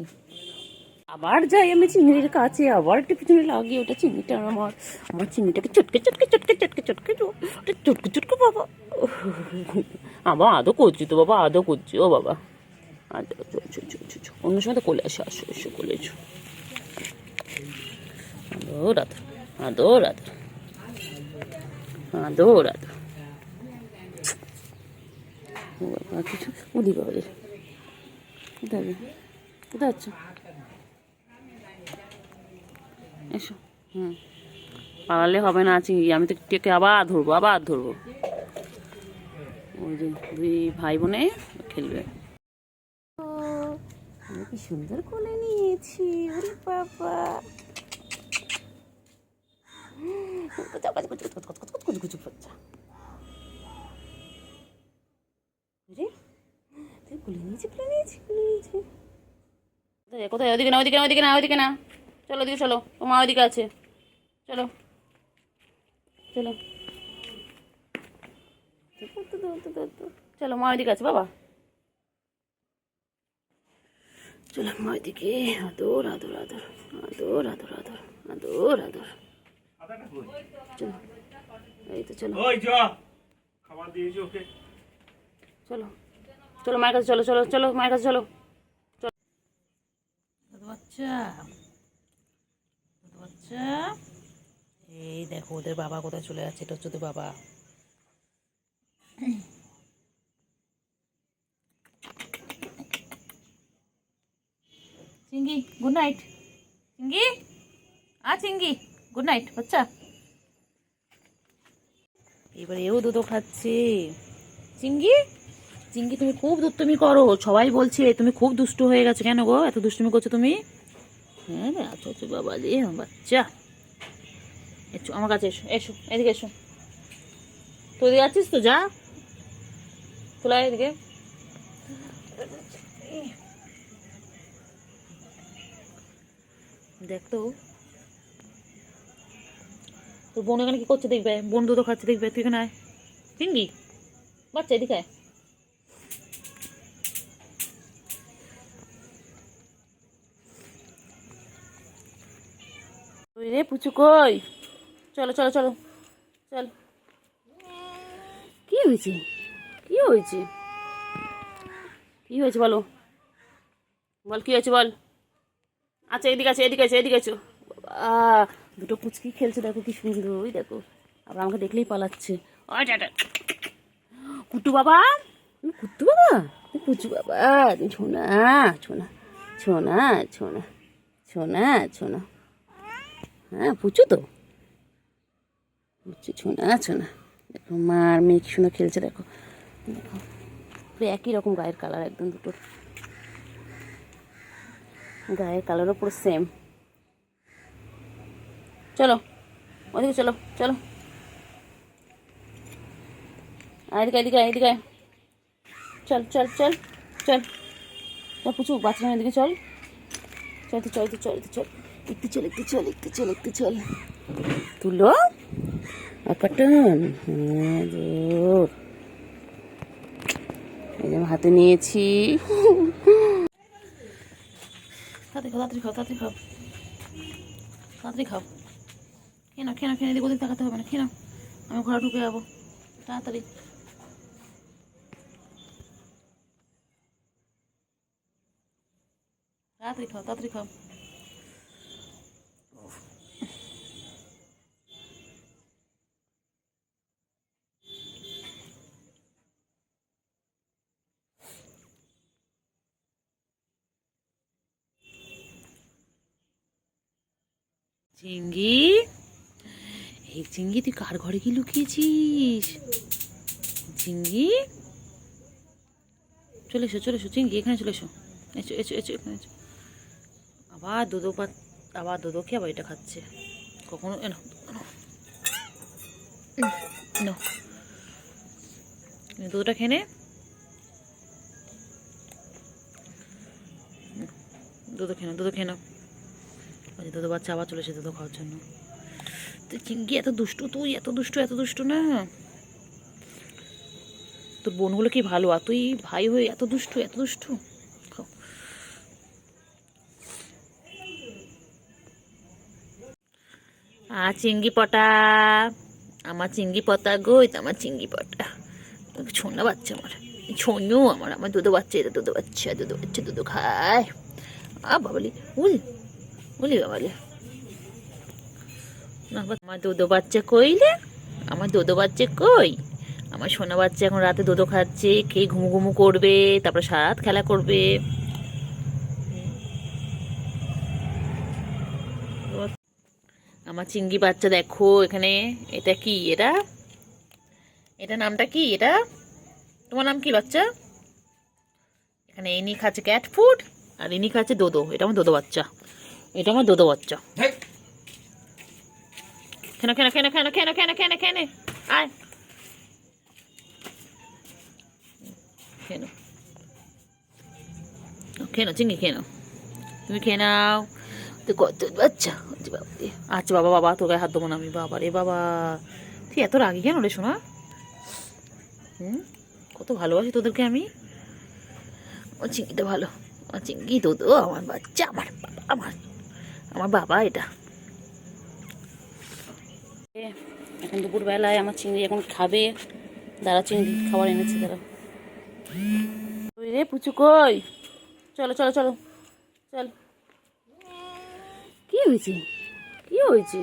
আবার যাই আমি চিংড়ির কাছে, আবার একটু পিছনে লাগিয়ে ওটা চিংড়িটা আমার, আমার চিংড়িটাকে চটকে চটকে চটকে চটকে চটকে চটকে চটকে বাবা। আমার আদৌ করছি তো বাবা, আদৌ করছি। ও বাবা আদৌ, অন্য সময় তো কোলে আসো, আসো এসো কোলে এসো। আদর আদর, আদর আদর, আদর আদর। কিছু উদি বাবা রে, কোথায় কোথায় আছো? এসো। পালালে হবে না চিংড়ি, আমি তো টেকে আবার ধরবো, আবার ধরবো। ওই যে দুই ভাই বোনে খেলবে। কি সুন্দর কোলে নিয়েছি, ওরে বাবা। কোথায়? ওদিকে না, ওদিকে না, ওদিকে না, ওদিকে না। চলো ওদিকে, চলো মা ওদিকে আছে। চলো চলো চলো, মা ওদিকে আছে বাবা। চলো মা ওদিকে। আদর আদর আদর, আদর আদর আদর, আদর আদর। চলো এই তো, চলো চলো চলো মায়ের কাছে, চলো চলো চলো মায়ের কাছে, চলো। বাচ্চা, বাচ্চা, এই দেখো ওদের বাবা কোথায় চলে যাচ্ছে। এটা হচ্ছে ওদের বাবা। চিঙ্গি গুড নাইট। চিঙ্গি চিঙ্গি গুড নাইট বাচ্চা। এবার এও দুধও খাচ্ছে। চিঙ্গি, চিঙ্গি তুমি খুব দুষ্টুমি করো, সবাই বলছে তুমি খুব দুষ্টু হয়ে গেছো। কেন গো এত দুষ্টুমি করছো তুমি? হ্যাঁ আচ্ছা আচ্ছা বাবা রে আমার বাচ্চা, এসো আমার কাছে, এসো এসো এদিকে এসো। তুই এদিকে আছিস তো, যা তোলা এদিকে। দেখ তো তোর বোন এখানে কি করছে দেখবে, বোন দুধও খাচ্ছে দেখবে। তুই এখানে আয় চিঙ্গি বাচ্চা, এদিকে আয়। ওই রে পুচু কই, চলো চলো চলো চল। কি হয়েছে, কি হয়েছে, কি হয়েছে বলো, বল কি হয়েছে বল। আচ্ছা এদিকে আছে, এদিকে আছে, এদিকে আছো। দুটো পুচকি খেলছে দেখো কি সুন্দর, ওই দেখো আবার আমাকে দেখলেই পালাচ্ছে। ওই টাটা কুট্টু বাবা, কুট্টু বাবা, পুচু বাবা, ছোনা ছোনা ছোনা ছোনা ছোনা ছোনা। হ্যাঁ পুচু তো, পুচু ছোনা ছোনা। দেখো মার মেয়ে কি সুন্দর খেলছে দেখো, দেখো পুরো একই রকম গায়ের কালার, একদম দুটোর গায়ের কালারও পুরো সেম। চলো ওদিকে চলো চলো, এদিকে এদিকে এদিকে, চল চল চল চল। পুচু বাচ্চা এদিকে চল, চল তো চল তো চল তো চল, একটু চল একটু চল একটু চল একটু চল। তুলো আপাটন, হ্যাঁ জোর এই যে হাতে নিয়েছি। তাড়াতাড়ি খাও তাড়াতাড়ি খাও তাড়াতাড়ি খাও তাড়াতাড়ি খাও। কেন কেন কেন এদিকে ওদিক তাকাতে হবে না, কেন আমি ঘরে ঢুকে যাবো তাড়াতাড়ি। তাড়াতাড়ি খাও তাড়াতাড়ি খাও। চিঙ্গি, এই চিঙ্গি তুই কার ঘরে কি লুকিয়েছিস? চিঙ্গি চলে এসো চলে এসো, চিঙ্গি এখানে চলে এসো, এসো এসো এসো এখানে এসো। আবার দুধো আবার দুধো খেয়ে আবার এটা খাচ্ছে কখনো। এনো এনো দুধটা খেয়ে নে, দুধো খেয়ে নাও দুধো খেয়ে নাও। দুধো বাচ্চা আবার চলে এসে দুধো খাওয়ার জন্য। তুই চিঙ্গি এত দুষ্টু, তুই এত দুষ্টু এত দুষ্টু না। তোর বোনগুলো কি ভালো, আর তুই ভাই হয়ে এত দুষ্টু এত দুষ্টু। চিঙ্গি পটা, আমার চিঙ্গি পটা গো, এটা আমার চিঙ্গি পটা, ছোনা বাচ্চা আমার, ছোনু আমার, আমার দুধো বাচ্চা, এটা দুধো বাচ্চা, দুধো বাচ্চা দুধো খায়। বাবালি উল উলি বাবালি, আমার দুধো বাচ্চা কইলে, আমার দুধো বাচ্চা কই, আমার সোনা বাচ্চা এখন রাতে দুধো খাচ্ছে, খেয়ে ঘুমু ঘুমু করবে, তারপরে সারা রাত খেলা করবে। আমার চিঙ্গি বাচ্চা দেখো এখানে, এটা কি, এটা এটা নামটা কি, এটা তোমার নাম কি বাচ্চা? এখানে ইনি খাচ্ছে ক্যাট ফুড আর ইনি খাচ্ছে দোদো, এটা আমার দোদো বাচ্চা, এটা আমার দোদো বাচ্চা। কেন কেন কেন কেন কেন কেন কেন কেন আয় কেন কেন চিঙ্গি কেন, তুমি খেয়ে নাও তো, কত বাচ্চা। আচ্ছা বাবা বাবা তোর গায়ে হাত দেবো না আমি, বাবা রে বাবা তুই এত রাগি কেন রে শোনা? কত ভালোবাসি তোদেরকে আমি। ও চিঙ্গিটা ভালো, ও চিঙ্গি তো তো আমার বাচ্চা, আমার বাবা, আমার আমার বাবা এটা। এখন দুপুরবেলায় আমার চিংড়ি এখন খাবে, দাঁড়া চিংড়ি খাবার এনেছে দাঁড়া। ওই রে পুচু কই, চলো চলো চলো চল। কি হয়েছে, কি হয়েছে,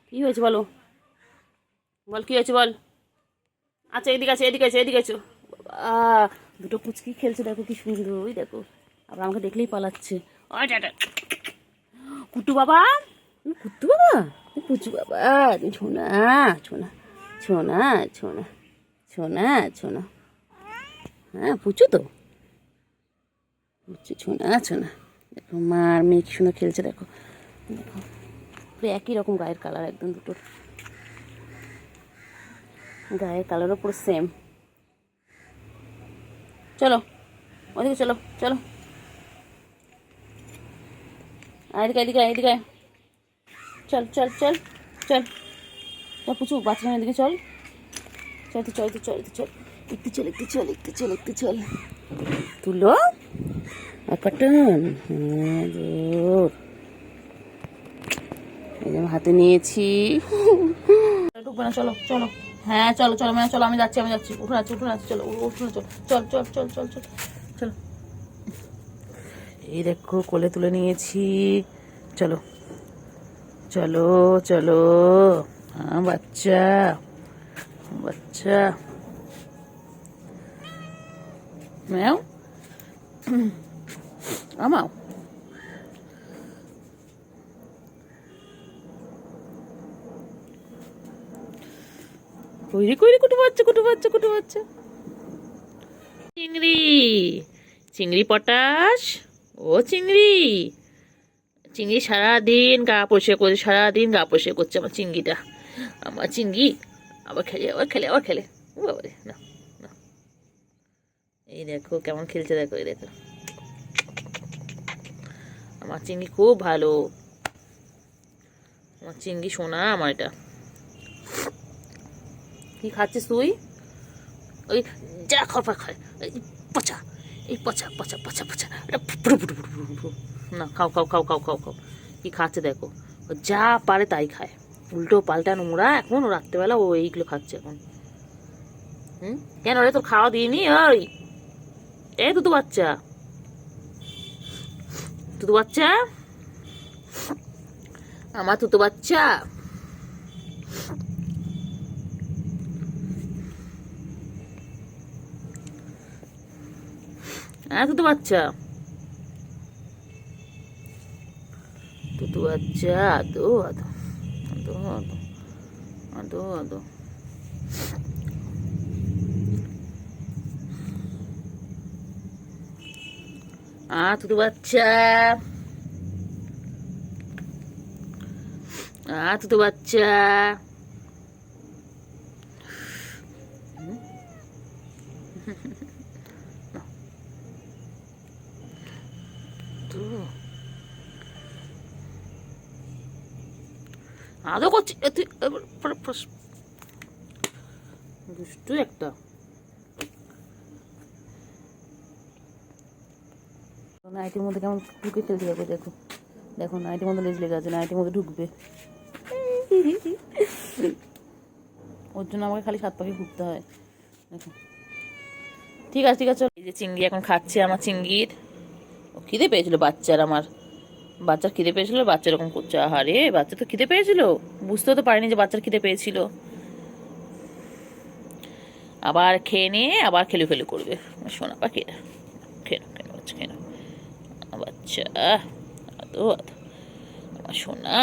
কি হয়েছে বলো, বল কি হয়েছে বল। আচ্ছা এদিকে আছে এদিকে আছে এদিকে আছো। দুটো পুচকি খেলছে দেখো কি সুন্দর, ওই দেখো আবার আমাকে দেখলেই পালাচ্ছে। ওই টাটা কুট্টু বাবা, কুট্টু বাবা, পুচু বাবা, ছোনা ছোনা ছোনা ছোনা ছোনা ছোনা, হ্যাঁ পুচু তো, পুচু ছোনা ছোনা। দেখো মা আর মেয়ে কি সুন্দর খেলছে, দেখো দেখো পুরো একই রকম গায়ের কালার, একদম দুটোর গায়ের কালারও পুরো সেম। চলো ওদিকে চলো, চলো এদিকে এদিকে এদিকে, চল চল চল চল চল পুচু, বাচ্চা এদিকে চল, চল চল চল চল, একটু চল একটু চল একটু চল একটু চল, তুলো অকাটন, হ্যাঁ জোর, এই যে হাতে নিয়েছি। ঢুকবে না, চলো চলো, হ্যাঁ চলো চলো মানে চলো, আমি যাচ্ছি আমি যাচ্ছি, উঠে যাচ্ছি উঠে যাচ্ছি, চলো উঠে চল চল চল চল চল চল চলো। এই দেখো কোলে তুলে নিয়েছি, চলো চলো চলো, হ্যাঁ বাচ্চা বাচ্চা ম্যাও আমাও। কইরে কইরে কুটু বাচ্চা কুটু বাচ্চা কুটু বাচ্চা, চিংড়ি চিংড়ি পটাশ, ও চিংড়ি, চিংড়ি সারাদিন গা পরিষ্কার করছে, সারাদিন গা পরিষ্কার করছে আমার চিংড়িটা, আমার চিংড়ি আবার খেলে আবার খেলে আবার খেলে, ও বাবারে না না, এই দেখো কেমন খেলছে, দেখো এই দেখো, আমার চিংড়ি খুব ভালো, আমার চিংড়ি সোনা আমার এটা। কি খাচ্ছিস তুই? ওই যা খরপা খায়, এই পচা, এই পচা পচা পচা পচা, এটা ফুটু ফুটু ফুটু ফুটু ফুটু, না খাও খাও খাও খাও খাও খাও, কি খাচ্ছে দেখো, ও যা পারে তাই খায়, উল্টো পাল্টা নোংরা, এখন ও রাত্রেবেলা ও এইগুলো খাচ্ছে এখন। কেন রে তোর খাওয়া দিইনি? ওই এই তুতু বাচ্চা, তুতু বাচ্চা, আমার তুতু বাচ্চা, হ্যাঁ তুতু বাচ্চা, তুতু বাচ্চা, আদো আদো আদো আদো আদো আদো, তুতু বাচ্চা, তুতু বাচ্চা, আদৌ করছি তুই, দুষ্টু একটা। নাইটির মধ্যে কেমন ঢুকে খেলতে যাবে, দেখো দেখো নাইটির মধ্যে লেজ লেগে আছে, নাইটির মধ্যে ঢুকবে, ওর জন্য আমাকে খালি সাত পাখি ঘুরতে হয়, দেখো। ঠিক আছে ঠিক আছে, এই যে চিংড়ি এখন খাচ্ছে আমার চিংড়ির, ও খিদে পেয়েছিল বাচ্চার, আমার বাচ্চার খিদে পেয়েছিল, বাচ্চা এরকম করছে, আহারে বাচ্চা তো খিদে পেয়েছিল, বুঝতেও তো পারিনি যে বাচ্চার খিদে পেয়েছিল, আবার খেয়ে নিয়ে আবার খেলু খেলু করবে, শোনা পাখি এটা, খেয়ে খেয়ে বাচ্চা খেয়ে বাচ্চা, আদো আদো আমার সোনা,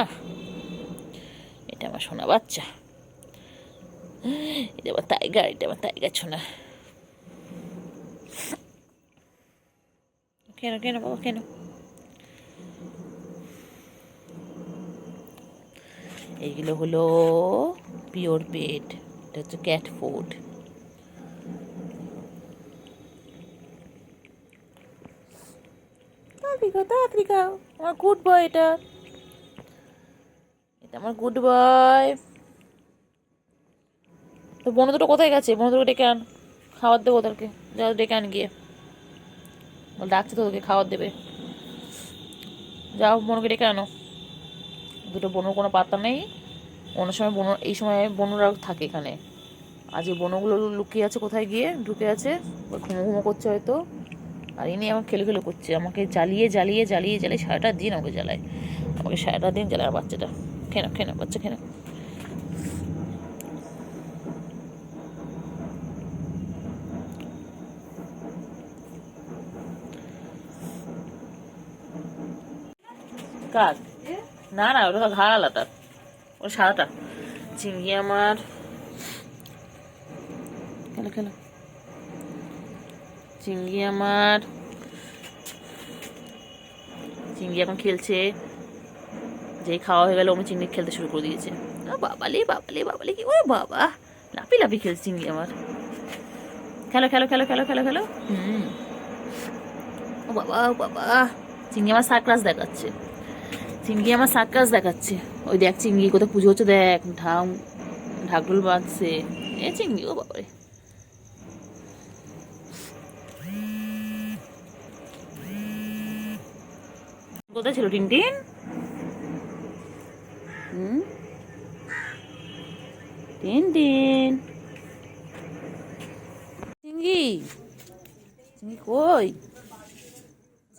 এটা আমার সোনা বাচ্চা, এটা আমার টাইগার, এটা আমার টাইগার সোনা, কেন কেন বাবা কেন, এইগুলো হলো পিওর পেট, এটা হচ্ছে ক্যাট ফুড। তাড়াতাড়ি খাও, আমার গুড বয় এটা, এটা আমার গুড বয়। তো বনু দুটো কোথায় গেছে? বনু দুটো ডেকে আন, খাবার দেবো ওদেরকে, যা ডেকে আন গিয়ে, ডাকছে তো ওদেরকে খাবার দেবে, যাও বনুকে ডেকে আনো। দুটো বনুর কোনো পাত্তা নেই, অন্য সময় বনু, এই সময় বনুরা থাকে এখানে, আজ এই বনুগুলো লুকিয়ে আছে কোথায় গিয়ে ঢুকে আছে, ঘুমো ঘুমো করছে হয়তো, আর ইনি আমার খেলে খেলে করছে, আমাকে জ্বালিয়ে জ্বালিয়ে জ্বালিয়ে জ্বালিয়ে সারাটা দিন আমাকে জ্বালায়, আমাকে সারাটা দিন জ্বালায় বাচ্চাটা, খেয়ে না খেয়ে না বাচ্চা খেয়ে না। কার? না না ওটা তো ঘা আলাদা, ওটা সাদাটা। চিংড়ি আমার খেলো খেলো। চিংড়ি আমার, চিংড়ি এখন খেলছে। যেই খাওয়া হয়ে গেল আমি চিংড়ি খেলতে শুরু করে দিয়েছে। বাবালে বাবালে বাবালে, কি ও বাবা, লাফি লাফি খেলছে চিংড়ি আমার। খেলো খেলো খেলো খেলো খেলো খেলো। ও বাবা ও বাবা, চিংড়ি আমার সার্কাস দেখাচ্ছে, চিংড়ি আমার সার্কাস দেখাচ্ছে। ওই দেখ চিংড়ি কোথাও পুজো হচ্ছে, দেখ ঢাকঢোল বাজছে। এ চিংড়ি, ও বাবারে। কোথায় ছিল টিনটিন? টিনটিন, চিংড়ি, চিংড়ি কই?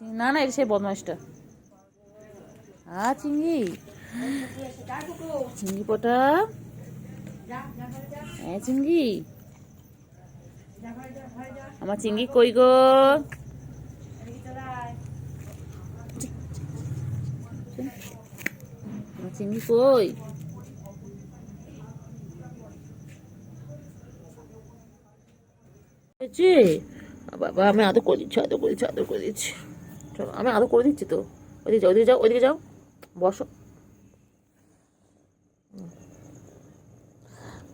না না, এটা সেই বদমাইশটা। চিংড়ি, চিংড়ি পটা, হ্যাঁ চিংড়ি, আমার চিংড়ি কই গো? আমার চিংড়ি কই? বাবা, আমি আদর করে দিচ্ছি, আদর করে দিচ্ছি, আদর করে দিচ্ছি। চলো, আমি আদর করে দিচ্ছি তো। ওইদিকে যাও, ওইদিকে যাও, ওইদিকে যাও, বসো।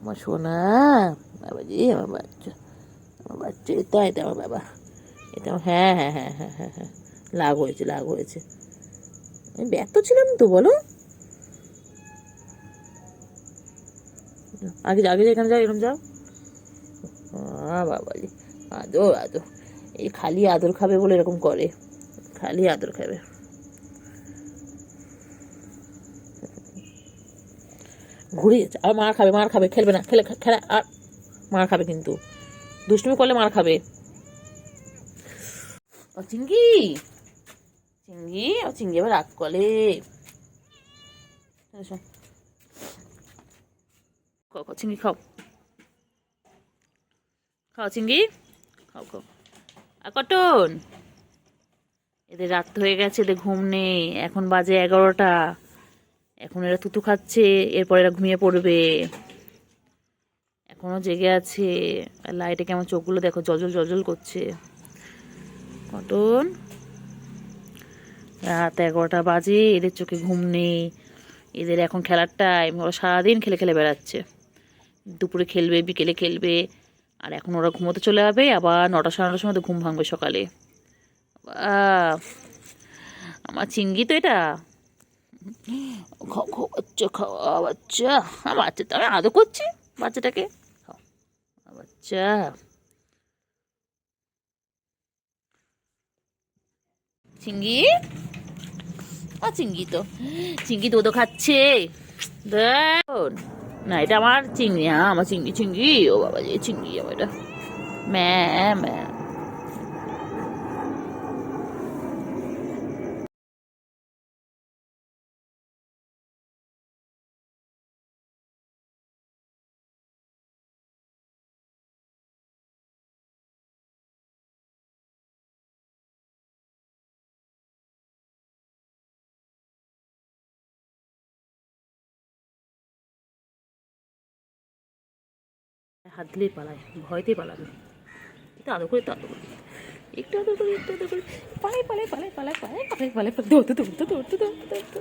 আমার সোনা বাবাজি, আমার বাচ্চা, আমার বাচ্চা, এটা এটা আমার বাবা, এটা আমার, হ্যাঁ হ্যাঁ হ্যাঁ হ্যাঁ হ্যাঁ হ্যাঁ, লাগ হয়েছে, লাগ হয়েছে। আমি ব্যর্থ ছিলাম তো, বলো। আগে আগে এখানে যাও, এরকম যাও। বাবাজি, আদর আদর, এই খালি আদর খাবে বলে এরকম করে, খালি আদর খাবে। ঘুরে যাচ্ছে, আর মার খাবে, মার খাবে, খেলবে না, খেলে খেলা আর মার খাবে, কিন্তু দুষ্টুমি করলে মার খাবে। ও চিংড়ি, চিংড়ি, ও চিংড়ি আবার রাগ করে। খাও চিংড়ি, খাও খাও চিংড়ি, খাও খাও। আর কটন, এদের রাত হয়ে গেছে, এদের ঘুম নেই, এখন বাজে 11টা। এখন এরা তুতু খাচ্ছে, এরপর এরা ঘুমিয়ে পড়বে। এখনো জেগে আছে, আর লাইটে কেমন চোখগুলো দেখো, জলজল জলজল করছে। কটন, রাত 11টা বাজে, এদের চোখে ঘুম নেই। এদের এখন খেলার টাইম, ওরা সারাদিন খেলে খেলে বেড়াচ্ছে। দুপুরে খেলবে, বিকেলে খেলবে, আর এখন ওরা ঘুমোতে চলে যাবে। আবার 9টা 9:30টার সময় ঘুম ভাঙবে সকালে। আমার চিংড়ি তো এটা। খাও খাও বাচ্চা, খাওয়া বাচ্চা, আমার বাচ্চা তো আমি আদর করছি বাচ্চাটাকে। খাও বাচ্চা, চিংড়ি, চিংড়ি তো, চিংড়ি দুধও খাচ্ছে। না, এটা আমার চিংড়ি, হ্যাঁ আমার চিংড়ি, চিংড়ি, ও বাবা যে চিংড়ি আমার এটা, ম্যা ম্যা। হাত দিলেই পালায়, ভয়তেই পালাবে। একটু আদর করে, একটু আদর করে, একটু আদর করে, একটু আদর করে, পালাই পালাই পালাই পালাই পালাই পালাই পালাই পালাই, দৌড়তে দৌড়তে দৌড়তে দৌড়তে দৌড়তে।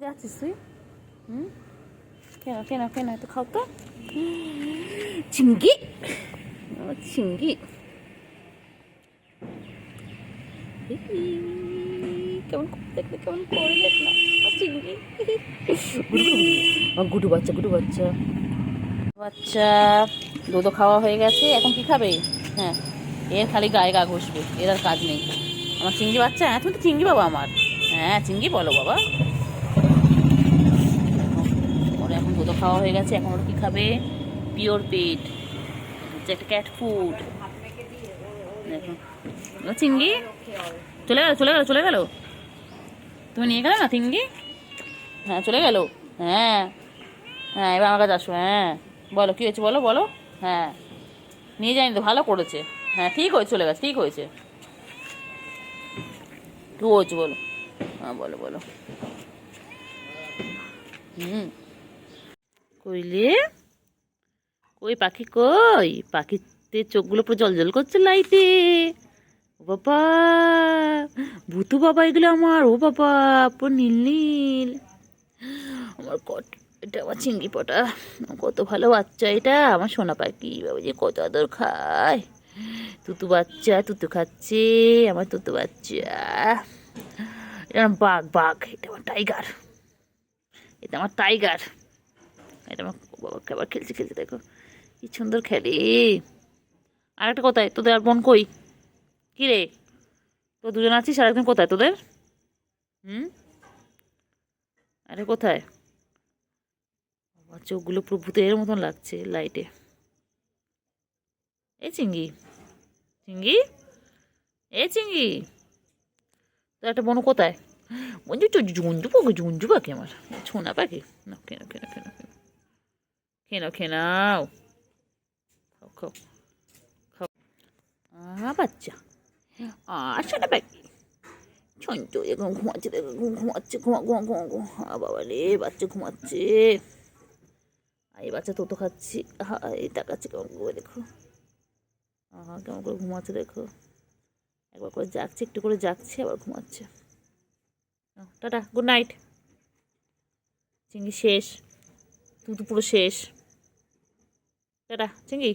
যাচ্ছিস তুই? হুম, কেন কেন কেন তো খাও তো। চিংড়ি, চিংড়ি কেমন দেখলে, কেমন করে দেখ না চিংড়ি। গুডু বাচ্চা, গুডু বাচ্চা, বাচ্চা দুধও খাওয়া হয়ে গেছে। এখন কি খাবে? হ্যাঁ, এর খালি গায়ে গা ঘষবে, এর আর কাজ নেই। আমার চিংড়ি বাচ্চা, হ্যাঁ তুমি তো চিংড়ি বাবা আমার। হ্যাঁ চিংড়ি বলো বাবা। ওর এখন দুধও খাওয়া হয়ে গেছে, এখন ওর কি খাবে? পিওর পেট, হচ্ছে একটা ক্যাট ফুড। দেখো চিংড়ি চলে গেল, চলে গেল, চলে গেল। তুমি নিয়ে গেলে না চিংড়ি? হ্যাঁ চলে গেল। হ্যাঁ হ্যাঁ, এবার আমার কাছে আসো। হ্যাঁ বলো কী হয়েছে, বলো বলো। হ্যাঁ নিয়ে যায়নি তো, ভালো করেছে। হ্যাঁ ঠিক হয়েছে, চলে গেছে, ঠিক হয়েছে। কী হয়েছে বলো? হ্যাঁ বলো বলো। কইলে কই পাখি, কই পাখিতে চোখগুলো পুরো জল জল করছে লাইটে। ও বাবা, ভূতু বাবা এগুলো আমার। ও বাবা পুরো নীল নীল। আমার এটা আমার চিংড়ি পটা, কত ভালো বাচ্চা এটা আমার সোনা পাখি। বাবা যে কত আদর খায়। তুতু বাচ্চা, তুতু খাচ্ছে আমার তুতু বাচ্চা। এটা আমার বাঘ, বাঘ। এটা আমার টাইগার, এটা আমার টাইগার। এটা আমার বাবা আবার খেলছে, খেলছে দেখো কি সুন্দর খেলে। আর একটা কোথায় তোদের? আর বোন কই? কি রে, তো দুজন আছিস, আর একজন কোথায় তোদের? আরে কোথায়? আমার চোখগুলো পুরো ভূতের মতন লাগছে লাইটে। এই চিঙ্গি, চিঙ্গি, এই চিঙ্গি, তো একটা বনু কোথায়? বঞ্জু তো জুঞ্জু পাখি, জুঞ্জু পাখি আমার ছোনা পাখি। না কেন কেন কেন কেন কেন খেনাও, খাও খাও খাও। বাচ্চা সোনা পাখি ছঞ্চু এখন ঘুমাচ্ছে, দেখো ঘুমাচ্ছে, ঘুমা ঘুমা ঘুমা ঘুমা। বাবা রে, বাচ্চা ঘুমাচ্ছে। এই বাচ্চা তো খাচ্ছি। এই তাকাচ্ছে কেমন করে দেখো। কেমন করে ঘুমাচ্ছে দেখো। একবার করে জাগছে, একটু করে জাগছে, আবার ঘুমাচ্ছে। Tata, good night. চিংড়ি শেষ, তুই তো পুরো শেষ। টাটা চিংড়ি।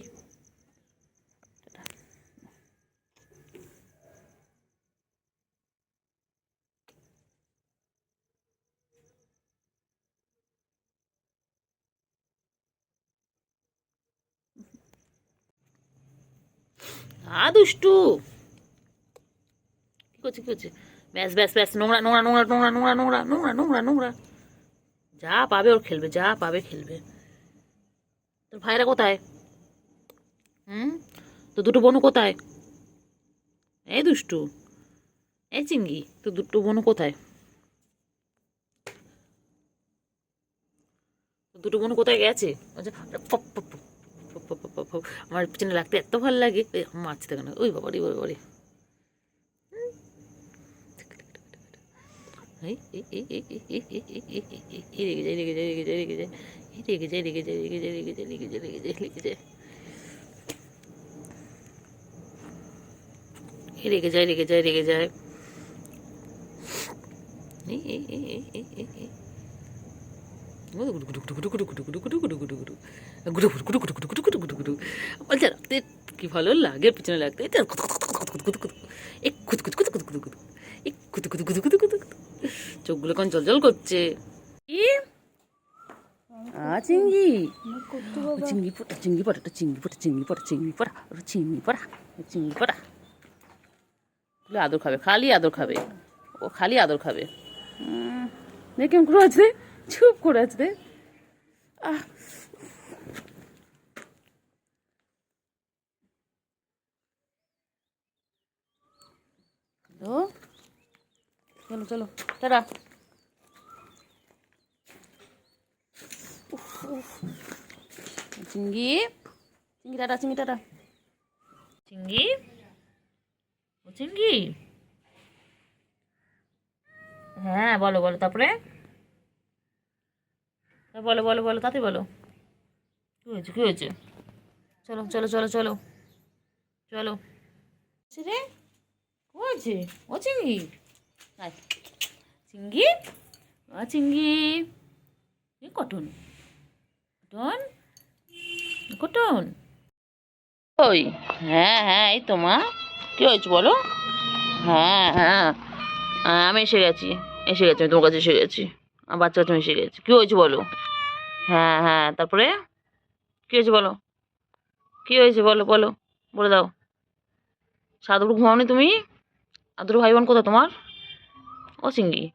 দুষ্টু কি করছে, কি করছে? ব্যাস ব্যাস ব্যাস, নোংরা নোংরা নোংরা নোংরা নোংরা নোংরা নোংরা নোংরা নোংরা। যা পাবে ওর খেলবে, যা পাবে খেলবে। তোর ভাইরা কোথায়? তো দুটো বোনু কোথায়? এই দুষ্টু, এই চিঙ্গি, তো দুটো বোনু কোথায়? দুটো বোনু কোথায় গেছে? আমার পিছনে লাগতে এত ভালো লাগে। মারছে দেখো না, ওই বাবারি ওই বাবারি। রেগে যায়, রেগে যায়, রেগে যায়, রেগে যায়, রেগে যায়, রেগে যায়, রেগে যায়, রেগে যায়, রেগে যায়, রেগে যায়, রেগে যায়, রেগে যায়, রেগে যায়, রেগে যায়। কি ভালো লাগে পিছনে লাগতে। চোখগুলো কেমন জল জল করছে। চিংড়ি, চিংড়ি পটা, চিংড়ি পটা, চিংড়ি পটা, চিংড়ি পটা, চিংড়ি পটা, চিংড়ি পটা, চিংড়ি পটা। আদর খাবে, খালি আদর খাবে, ও খালি আদর খাবে। দেখ কেমন করে আছে, চুপ করে আছে রে। চলো চলো টাটা। চিংড়ি, চিংড়ি টাটা, চিংড়ি টাটা, চিংড়ি, ও চিংড়ি। হ্যাঁ বলো বলো, তারপরে বলো বলো বলো, তাতে বলো কি হয়েছে, কি হয়েছে? চলো চলো চলো চলো চলো। রে কি হয়েছে? ও চিংড়ি, চিংড়ি, চিঙ্গি এ কটন কটন কটন ওই হ্যাঁ হ্যাঁ এই তো মা কী হয়েছে বলো হ্যাঁ হ্যাঁ আমি এসে গেছি আমি তোমার কাছে এসে গেছি আমার বাচ্চা কাছে এসে গেছি কী হয়েছে বলো হ্যাঁ হ্যাঁ তারপরে কী হয়েছে বলো কী হয়েছে বলো বলো বলে দাও সাধুপুর ঘুমাওনি তুমি আর দুটো ভাই বোন কোথায় তোমার ও চিঙ্গি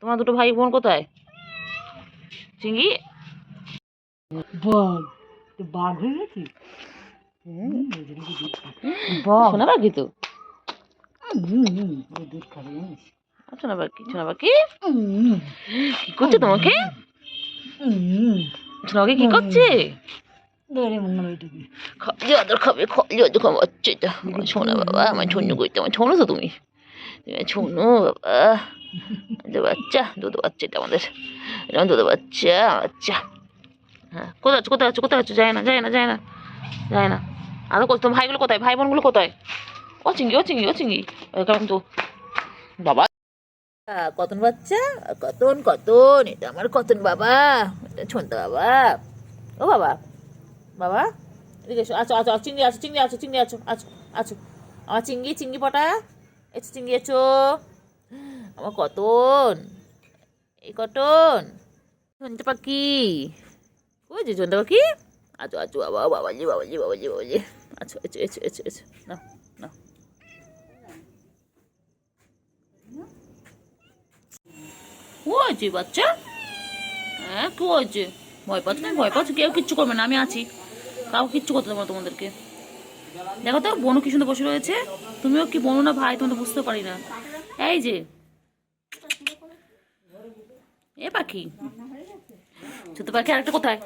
তোমার দুটো ভাই বোন কোথায় চিঙ্গি বাঘ তো বাঘ হয়ে গেছে শোনা পাখি তো দুধ খাবে জানিস শোনা পাখি কি করছে তোমাকে শোনা পাখি কি করছে ধরে মঙ্গল ওইটুকু আদর খাবে আদর খাবে বাচ্চা এটা আমার শোনা বাবা আমার ছোনো করতে আমার ছোনো তো তুমি ছোনো বাবা বাচ্চা দুধ বাচ্চা এটা আমাদের এটা দুধ বাচ্চা বাচ্চা হ্যাঁ কোথায় আছো যায় না আরো করছো ভাইগুলো কোথায় ভাই বোনগুলো কোথায় ও চিঙ্গি কেমন তো বাবা কতন বাচ্চা কতন এটা আমার কতন বাবা এটা ছোনতা বাবা ও বাবা বাবা এদিকে এসো আছো চিংড়ি আছো আমার চিংড়ি পটা এসো চিংড়ি এসো আমার কতন এই কটন শুনতে পাখি ওই যে শুনতে পাখি আছো বাবা বাবাজি আছো এসো না কি হয়েছে বাচ্চা হ্যাঁ কি হয়েছে ভয় পাচ্ছ কেউ কিচ্ছু করবে না আমি আছি কাউ কিচ্ছু করতে দেবো না তোমাদেরকে দেখো তো বোনও কি সুন্দর বসে রয়েছে তুমিও কি বোনো না ভাই তোমাদের বুঝতে পারি না এই যে এ পাখি ছোট পাখি আরেকটা কোথায়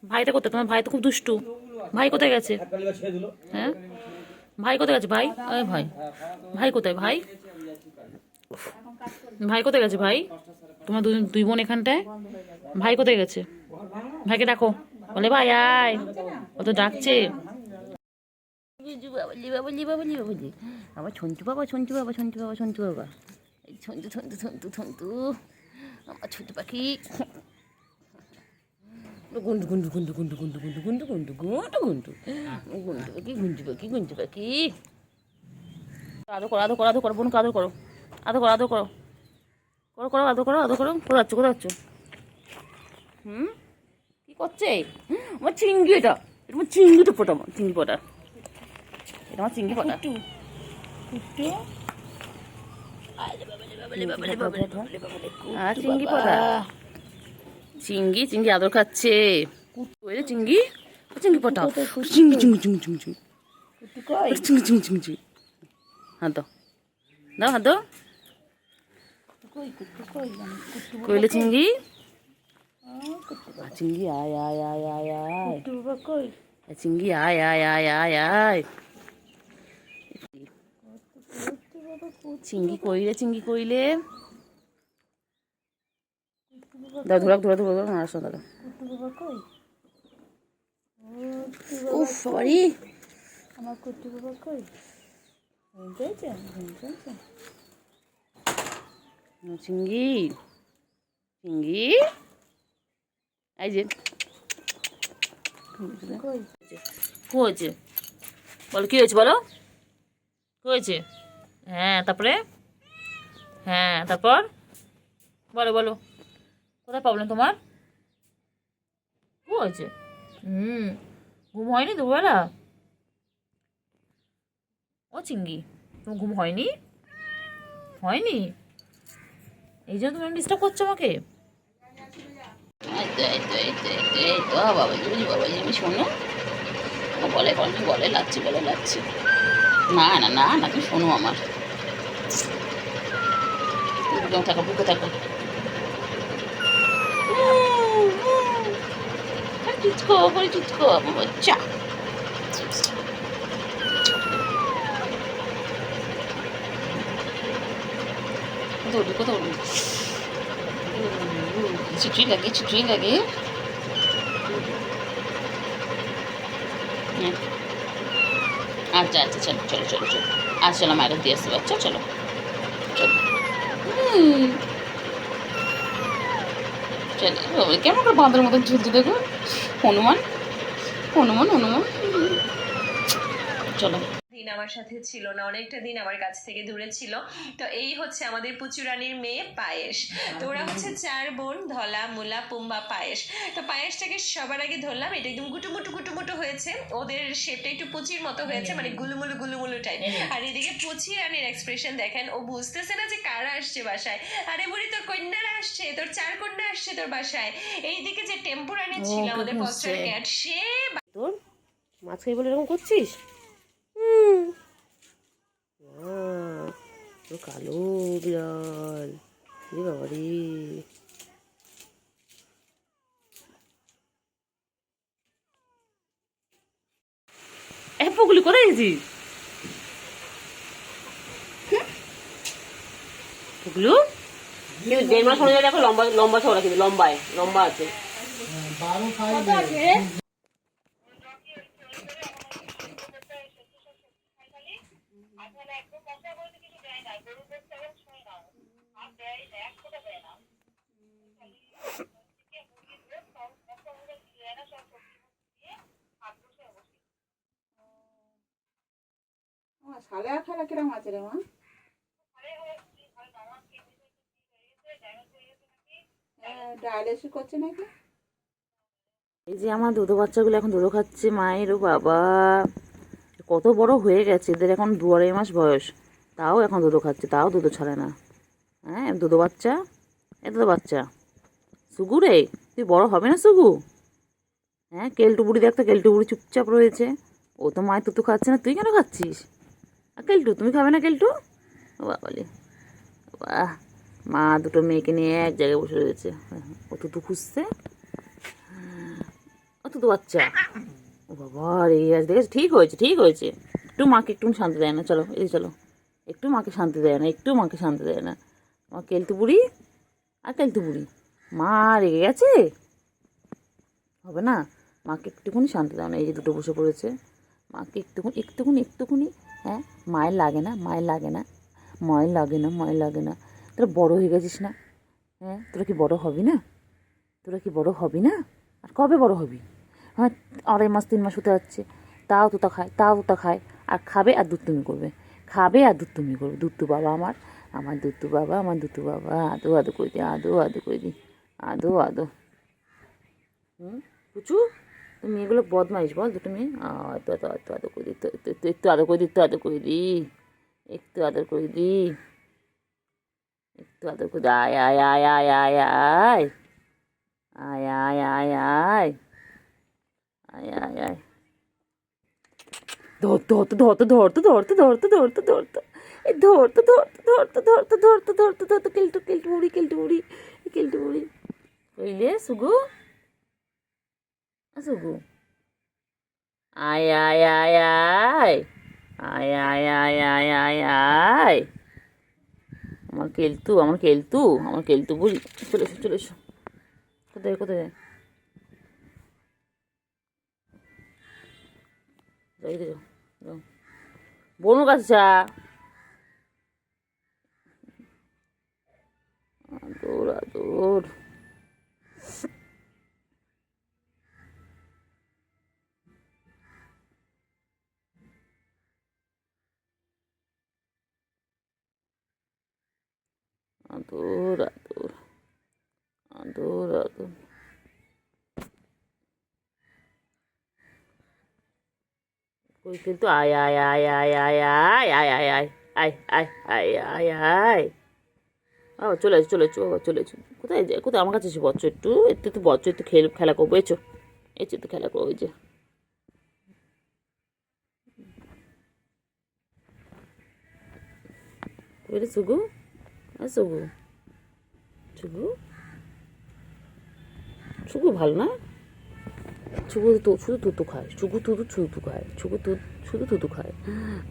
ভাইটা কোথায় তোমার ভাই তো খুব দুষ্টু ভাই কোথায় গেছে হ্যাঁ ভাই কোথায় গেছে ভাই কোথায় ভাই কোথায় গেছে ভাই তোমার দুই বোন এখানটায় ভাই কোথায় গেছে ভাইকে ডাকো বলে ভাই আয় ও তো ডাকছে আমার ছন্তু বাবা ছন্তু আমার ছোট পাখি গুন্ডু পাখি আদর করো বোনকে আদর করো কোথায় যাচ্ছ কি করছে আমার চিংড়ি এটা আমার চিংড়িটা ফোটা চিংড়ি পটা এটা আমার চিংড়ি পটা আর চিংড়ি পটা চিংড়ি আদর খাচ্ছে চিংড়ি পটা চিংড়ি হাত দাও কইলে চিংড়ি আয় চিংড়ি আয় চিংড়ি কইলে ধরা মারাস না দাদা উফ সরি আমার কুট্টু বাবা কই চিংড়ি এই যে কি হয়েছে বলো কি হয়েছে বলো কি হয়েছে তারপর বলো কোথায় প্রবলেম তোমার কি হয়েছে ঘুম হয়নি দুবেলা ও চিংড়ি তোমার ঘুম হয়নি এই জন্য তুমি ডিস্টার্ব করছো আমাকে বাবাজি শোনো বলে লাগছে না তুমি শোনো আমার বুকে থাকো চুচকো আমার বাচ্চা কোথাও চিটুই লাগে আচ্ছা চলো আচ্ছা চলো মায়ের দিয়ে আসতে বাচ্চা চলো চলে বাবা, কেমন করে বাঁদরের মতন ঝুলছে দেখো, হনুমান হনুমান হনুমান। চলো। দিন আমার সাথে ছিল না, অনেকটা দিন আমার কাছ থেকে দূরে ছিল। তো এই হচ্ছে আমাদের পুচুরানির মেয়ে পায়েস। তো ওরা হচ্ছে 4 বোন, ধলা, মুলা, পুম্বা, পায়েস। তো পায়েসটাকে সবার আগে ধরলাম, এটা একদম গুটুমুটু গুটুমুটু হয়েছে, ওদের শেপটা একটু পুচির মতো হয়েছে, মানে গুলুমুলু গুলুমুলু টাইপ। আর এদিকে পুচি রানীর এক্সপ্রেশন দেখেন, ও বুঝতেছে না যে কারা আসছে বাসায়। আরে বুড়ি, তোর কন্যারা আসছে, তোর 4 কন্যা আসছে তোর বাসায়। এইদিকে যে টেম্পু রানী ছিল আমাদের ফস্টার ক্যাট, সে তোর মাছ খাই বলে এরকম করছিস? তো কালো বিড়াল রে বাবা রে। পগুলি কোথায় গেছিস? পগুলু কিন্তু 1.5 মাস হয়ে যায়, দেখো লম্বা লম্বা ছড়া, কিন্তু লম্বায় লম্বা আছে। সালে খেলা কিরম আছে রে মা? ডায়ালিসিস করছে নাকি? এই যে আমার দুধো বাচ্চাগুলো এখন দুধো খাচ্ছে মায়ের। ও বাবা, কত বড় হয়ে গেছে, এদের এখন 2-2.5 মাস বয়স, তাও এখন দুধো খাচ্ছে, তাও দুধো ছাড়ে না। হ্যাঁ, দুধো বাচ্চা, এ দুধো বাচ্চা। সুগু রে, তুই বড় হবে না সুগু? হ্যাঁ, কেলটু বুড়ি দেখ তো, কেলটু বুড়ি চুপচাপ রয়েছে, ও তো মায়ের তুতু খাচ্ছে না, তুই কেন খাচ্ছিস? আর কেলটু, তুমি খাবে না কেলটু? ও বাবালে, বাহ, মা দুটো মেয়েকে নিয়ে এক জায়গায় বসে রয়েছে, ও তুতু খুঁজছে। ও তুতু বাচ্চা, ও বাবা রে, আজ দেখেছো, ঠিক হয়েছে ঠিক হয়েছে। একটু মাকে একটু শান্তি দেয় না, চলো এই চলো, একটু মাকে শান্তি দেয় না, একটু মাকে শান্তি দেয় না। আমার কেলটু বুড়ি আর কেলটু বুড়ি, মা রেগে গেছে, হবে না, মাকে একটুখানি শান্তি দাও না। এই যে দুটো বসে পড়েছে, মাকে একটুখানি একটুখানি একটুখানি। হ্যাঁ, মায়ের লাগে না, মায়ের লাগে না, মায়ের লাগে না, মায়ের লাগে না। তোরা বড় হয়ে গেছিস না? হ্যাঁ, তোরা কি বড় হবি না? তোরা কি বড় হবি না? আর কবে বড় হবি? হ্যাঁ, 2.5 মাস 3 মাস হতে যাচ্ছে, তাও তোতা খায়, তাও তোতা খায়, আর খাবে আর দুধ তুমি করবে, খাবে আর দুধ তুমি করবে। দুধটু বাবা আমার, আমার দুধটু বাবা, আমার দুধটু বাবা, আদো আদো করে দিই, আদো আদো করে দিই, আদো আদো। পুচু, তুমি এগুলো বদমাইশ বল, দুটো মেয়ে। একটু এত এত আদর করে দিই, একটু আদর করে দিই, একটু আদর করে দিই, একটু আদর করে দিই, একটু আদর করে দিই। আয় আয় আয় আয় আয় আয় আয় আয় আয় আয় আয় আয় আয়, ধরতে ধরতে ধরতে ধরতে ধরতে ধরতে ধরতে ধরতে এই ধরতে ধরতে ধরতে ধরতে ধরতে ধরতে ধরতে কেলটু কেলটু বুড়ি কেলটু বুড়ি কেলটু বুড়ি কইলে সুগু, সুগু, আয় আয় আয় আয় আয় আয় আয় আয় আয় আয়, আমার কেলতু, আমার কেলতু, আমার কেলতু বুড়ি, চলে এসো চলে এসো। কোথায় কোথায় যায়? যাই যাও যাও, বনু কাছে যা, আদর আদর। আদর আদর আদর আদর। কই কিন্তু, আয় আয় আয় আয় আয় আয় আয় আয় আয় আয় আয় আয় আয় আয়, বাবা চলে এসো চলে এসো, বাবা চলে এসো। কোথায় যায়, কোথায়? আমার কাছে এসে বচ্চ, একটু একটু একটু বচ্চ, একটু খেলা করবো, এসো এসো একটু খেলা করবো। ওই যে বুঝলি সুগু, হ্যাঁ সুগু, সুগু, সুগু ভালো না? সুগু তো শুধু তুতু খায়, সুগু তুতু শুধু খায়, সুগু শুধু তুতু খায়।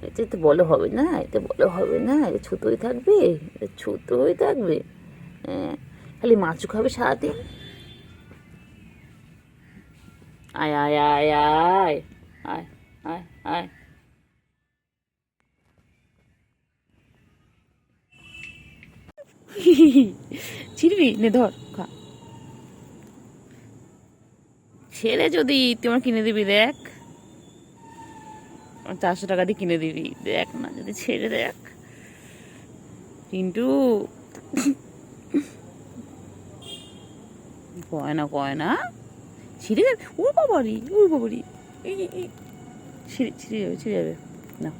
এতে বলে হবে না, এতে বলে হবে না, এটা ছোটোই থাকবে, এটা ছোটোই থাকবে। হ্যাঁ, খালি মাছু খাবে সারাদিন। আয় আয় আয় আয় আয় আয় আয়, ছিড়বি নে, ধর খা, ছেড়ে যদি তোমার কিনে দিবি দেখ, 400 টাকা দিয়ে কিনে দিবি, দেখ না যদি ছেড়ে দেখ কিন্তু গয়না ছিঁড়ে যাবে। ও বাবারি ছিঁড়ে যাবে না।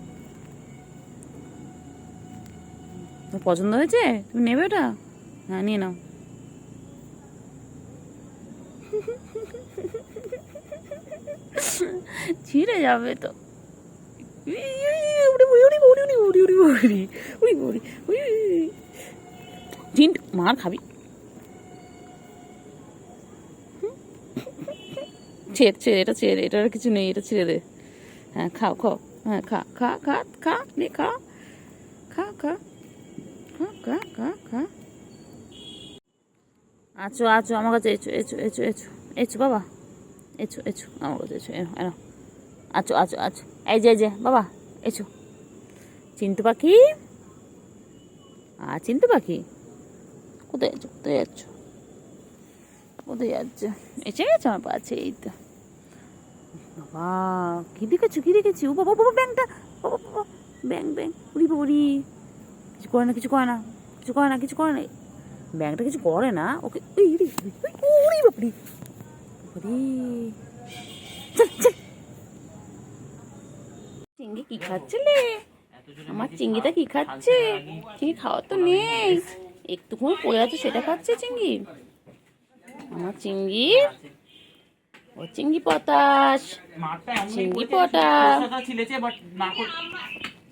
তোর পছন্দ হয়েছে? তুমি নেবে ওটা? হ্যাঁ নিয়ে নাও। ছিঁড়ে যাবে তো। মার খাবি। ছেড়ে এটা ছেড়ে, এটা আর কিছু নেই, এটা ছেড়ে দে। হ্যাঁ খাও খাও, হ্যাঁ খা খা খা খা নে খা খা খা খা খা খা খা। আছো আছো আমার কাছে, এসো এসো এসো এসো এসো বাবা, এসো এসো আমার কাছে এসো, এনো আছো আছো আছো। এই যে বাবা এসো। চিন্তু পাখি, চিন্তু পাখি কোথায় যাচ্ছ, কোথায় যাচ্ছ, কোথায় যাচ্ছ? এসে গেছো আমার পাশে, এই তো। বাবা কি দেখেছি, ও বাবা বাবা ব্যাংটা, বাবা বাবা ব্যাং উড়ি বাবুরি, কিছু করে না ব্যাংটা কিছু করে না ওকে। উড়ি বাবুরি চিংড়ি কি খাচ্ছিলে? আমার চিংড়িটা কি খাচ্ছে? চিংড়ি খাওয়া তো নেই, একটুখানি পড়ে আছে সেটা খাচ্ছে চিংড়ি। আমার চিংড়ি, ও চিংড়ি পটাশ, চিংড়ি পটা,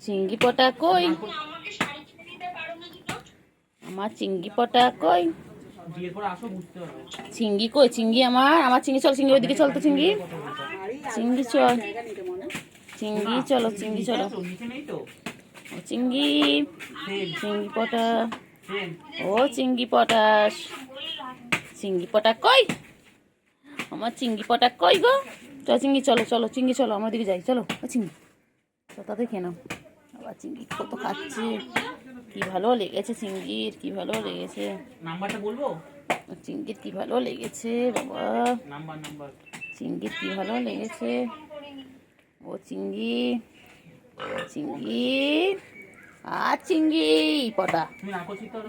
চিংড়ি পটা কই? আমার চিংড়ি পটা কই? চিংড়ি কই? চিংড়ি আমার চিংড়ি, চল চিংড়ি ওইদিকে চল তো, চিংড়ি চল, চিংড়ি চলো, চিংড়ি চলো, চিংড়ি পটা, ও চিংড়ি পটাশ, চিংড়ি পটা কই? আমার চিংড়ি পটা কই গো? চল চিংড়ি চলো চলো, চিংড়ি চলো, আমার দিকে যাই, চলো চিংড়ি চল, তাতে খেয়ে নাও। আবার চিংড়ি কত খাচ্ছে, কি ভালো লেগেছে চিংড়ির, কি ভালো লেগেছে। নাম্বারটা বলবো? চিংড়ির কি ভালো লেগেছে বাবা, চিংড়ির কি ভালো লেগেছে। ও চিংড়ি চিংড়ি পটা,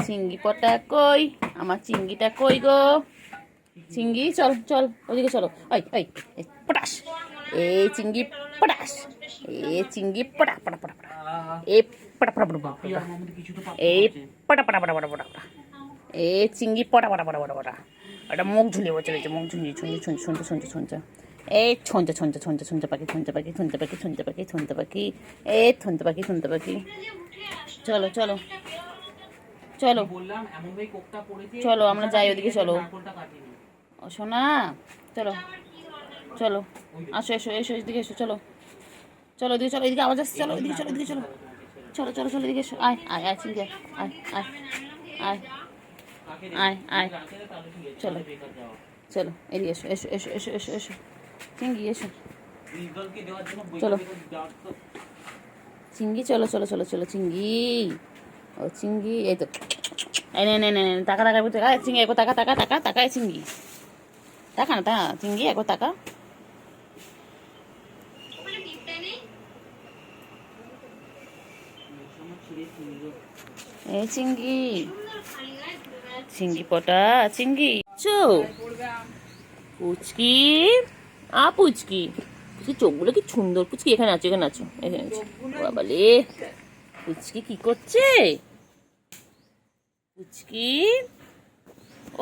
চিংড়ি পটা কই? আমার চিংড়িটা কই গো? চিংড়ি চল চল ওদিকে চলো। পটাশ, এই চিংড়ি পটাশ, এ চিংড়ি পটা পটা পটা পটা, এ পটা পটা পটা পটা, এই পটা পটা পটা পটা পটা, এ চিংড়ি পটা পটা পটা পটা পটা। ওটা মুখ ঝুলিয়ে বসে রয়েছে, মুখ ঝুলিয়ে শুনছে। এই ছঞ্চা পাখি, এই ছঞ্চা পাখি। চলো চলো চলো চলো, আমরা যাই ওদিকে, চলো ও সোনা, চলো চলো, আসো এসো এসো এদিকে এসো, চলো চলো এদিকে, চলো এদিকে আওয়াজ আসছে, চলো এদিকে চলো, এদিকে চলো চলো চলো চলো এদিকে এসো, আয় আয় আয় চিংড়ি, আয় আয় আয় আয় আয়, চলো চলো এদিকে এসো এসো এসো এসো এসো এসো চিংড়ি এসো, চলো চিংড়ি চলো চলো চলো চলো চিংড়ি, ও চিংড়ি, এই তো এই নে টাকা চিংড়ি, একবার টাকা চিংড়ি, টাকা না চিংড়ি, একবার টাকা। এই চিংড়ি, চিংড়ি পটা, চিংড়ি চো পুচকি, পুচকি চোখগুলো কি সুন্দর। পুচকি এখানে আছো, এখানে আছো। বাবালে পুচকি কি করছে? পুচকি,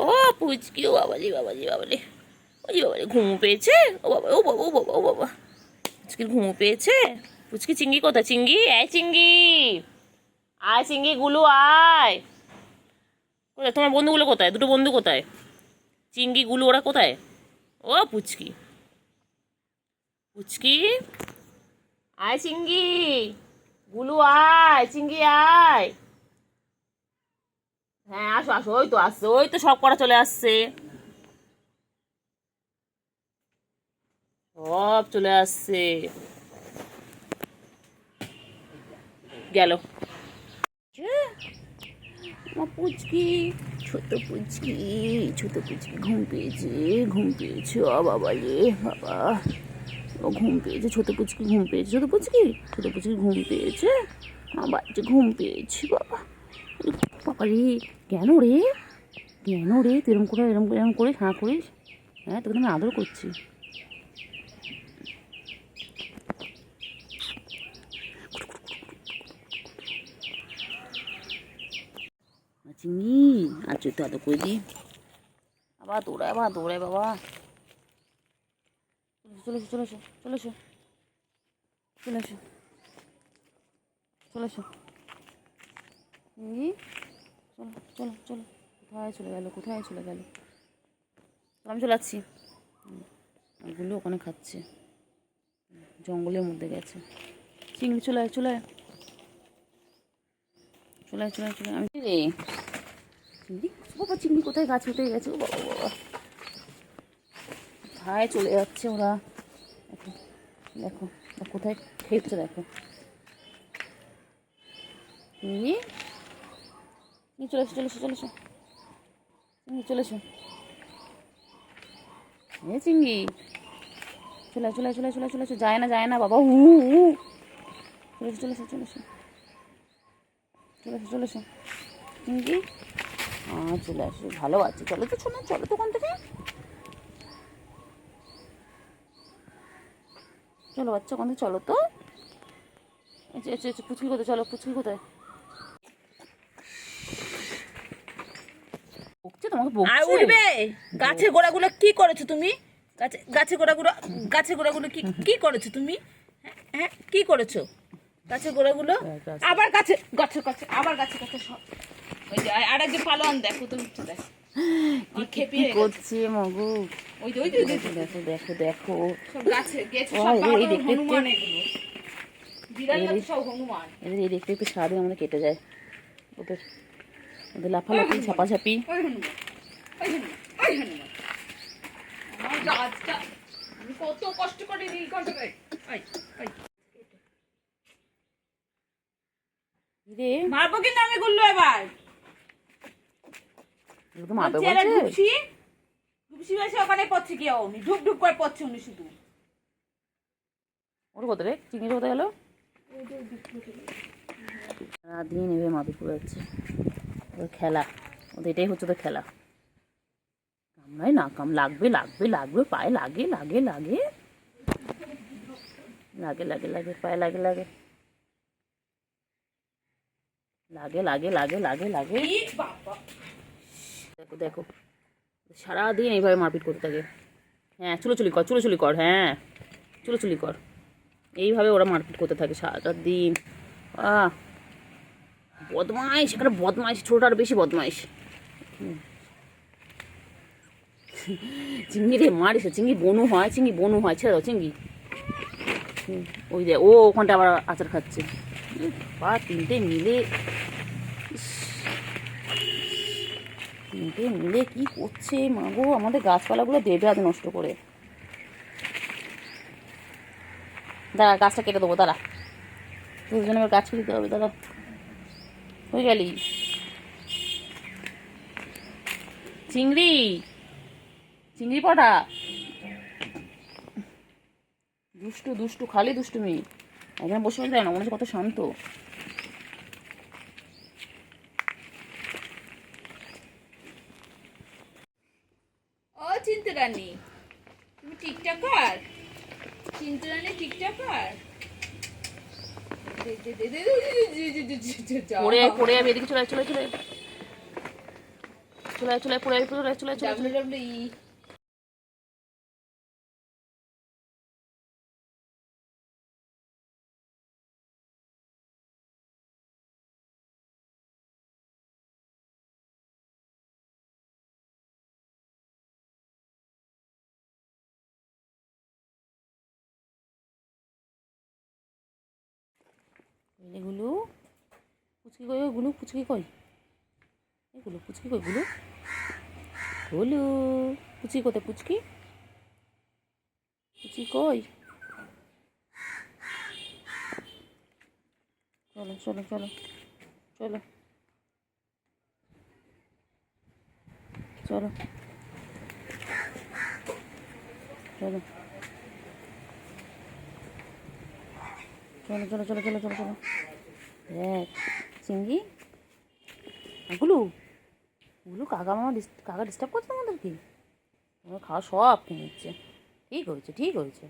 ও পুচকি, ও বাবালি ঘুম পেয়েছে, ও বাবা পুচকির ঘুম পেয়েছে। পুচকি চিংড়ি কোথায়? চিংড়ি, আয় চিংড়ি গুলো আয়। কোথায় তোমার বন্ধুগুলো? কোথায় দুটো বন্ধু? কোথায় চিংড়ি গুলো? ওরা কোথায়? ও পুচকি আয় চিংড়ি গুলো আয়, চিংড়ি আয়। হ্যাঁ আসো আসো, ওই তো আসছে, ওই তো সব করা চলে আসছে, সব চলে আসছে, গেল আমার পুচকি। ছোট পুচকি ঘুম পেয়েছে ও বাবা রে বাবা, ও ঘুম পেয়েছে, ছোট পুচকি ঘুম পেয়েছে, ছোট পুচকি ঘুম পেয়েছে, আমার বাচ্চা ঘুম পেয়েছে বাবা। বাবা রে, কেন রে তুই এরম করে হাঁ করিস? হ্যাঁ, তোকে আমি আদর করছি। চিংড়ি আর তুই তো আদর করে দি, আবার দৌড়ায় বাবা। চলে এসো চিংড়ি, চলো কোথায় চলে গেল? আমি চলে যাচ্ছি। ওগুলো ওখানে খাচ্ছে, জঙ্গলের মধ্যে গেছে। চিংড়ি চলে আয় আমি রে চিংড়ি, বাবা চিংড়ি কোথায় গাছ উঠে গেছে? ও বাবা কোথায় চলে যাচ্ছে ওরা? দেখো কোথায় খেলছে, দেখো চিংড়ি চলে এসো চিংড়ি চলে এসো, যায় না বাবা, চলে এসো চিংড়ি, চলে আসো, ভালো আছে। চলো তো শোনো, চলো তো ওখান থেকে, চলো বাচ্চা ওখান থেকে, চলো তো। পুচকি কোথায়? চলো, পুচকি কোথায়? তোমাকে উঠবে। গাছের গোড়াগুলো কি করেছো তুমি? গাছের গোড়াগুলো কি করেছো তুমি? হ্যাঁ, কি করেছো গাছের গোড়াগুলো? আবার গাছে ওই যে আর একজন পালোয়ান, দেখো তুমি, দেখো কি করছে মগু, ওই দেখো সব গাছে সব হনুমান, এগুলো বিড়াল গাছ সব হনুমান। এই দেখতে সারাদিন আমাদের কেটে যায়, ওদের লাফালাফি ছাপাছাপি। আমার গাছটা আমি কত কষ্ট করে নীলকণ্ঠকে মারবো, কিন্তু আমি গুল্লো এবার ঘুপসি বেশি ওখানে পড়ছে, কেউ উনি ঢুক করে পড়ছে, উনি শুধু। ওর কোথায় রে চিংড়ি, কোথায় গেল? সারাদিন এভাবে মাদুর পড়ে যাচ্ছে, ওর খেলা, ওদের এটাই হচ্ছে তো খেলা। কামড়ায় না, লাগবে পায়ে, লাগে পায়ে, লাগে। দেখো সারাদিন এইভাবে মারপিট করতে থাকে। হ্যাঁ, চুলোচুলি কর, হ্যাঁ চুলোচুলি কর, এইভাবে ওরা মারপিট করতে থাকে সারাটা দিন। বদমাইশ, এখানে বদমাইশ, ছোটটার বেশি বদমাইশ। চিংড়ি রে মারিস, চিংড়ি বনু হয়, ছেড়ে দাও চিংড়ি। ওই যে ও ওখানটা আবার আচার খাচ্ছে, তিনটে মিলে কি করছে মাগো, আমাদের গাছপালাগুলো দেবে আজ নষ্ট করে। দাঁড়া, গাছটা কেটে দেবো, দাঁড়া, দুজনে আবার গাছ কেটে দিতে হবে, দাঁড়া। হয়ে গেলি চিংড়ি পটা, দুষ্টু খালি দুষ্টুমি। এখানে বসে দেয় না, মনে হচ্ছে কত শান্ত। ও চিন্তুরানী, তুমি টিকটকার? চিন্তুরানী টিকটকার? পড়ে যাবে, এদিকে চলে WWE এগুলো পুচকি কই, ওগুলো পুচকি কই, এগুলো পুচকি কই, পুচকি কোথায়? পুচকি কই? চলো চলো চলো চলো চলো চলো চলো চলো চলো দেখ চিংড়ি গুলু গুলু কাকা মামা কাকা ডিস্টার্ব করছে আমাদেরকে আমার খাওয়া সব খেয়ে নিচ্ছে ঠিক হয়েছে ঠিক হয়েছে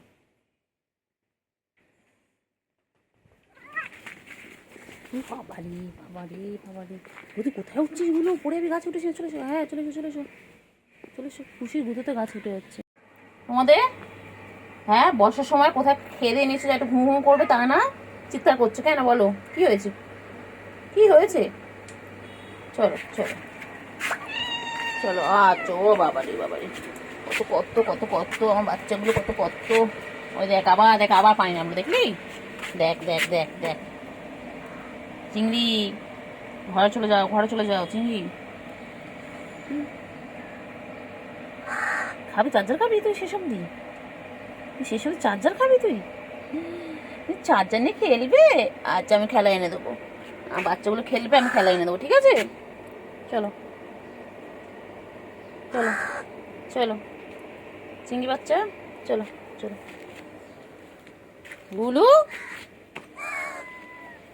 বাবারে বাবারে বাবারে যদি কোথায় উঠছিস গুলো পড়ে যাবি গাছে উঠেছে চলে এসো হ্যাঁ চলে এসো চলে এসো চলে এসো খুশির গুঁতোতে গাছ উঠে যাচ্ছে তোমাদের হ্যাঁ বর্ষার সময় কোথায় খেয়ে দিয়ে নিচ্ছে একটু ঘুম ঘুম করবে তা না চিৎকার করছে কেন বলো কি হয়েছে কি হয়েছে চলো চলো চলো আচ্ছা ও বাবারে বাবারে কত কত কত কত আমার বাচ্চাগুলো কত কত ওই দেখ আবার পানি নামলো দেখলি দেখ দেখ দেখ দেখ চিংড়ি ঘরে চলে যাও চিংড়ি খাবি চার্জার খাবি তুই সেসব দি তুই সেসব চার্জার খাবি তুই চার্জার নিয়ে খেলবে আচ্ছা আমি খেলা এনে দেবো বাচ্চাগুলো খেলবে আমি খেলা এনে দেবো ঠিক আছে চলো চলো চলো চিংড়ি বাচ্চা চলো চলো গুলু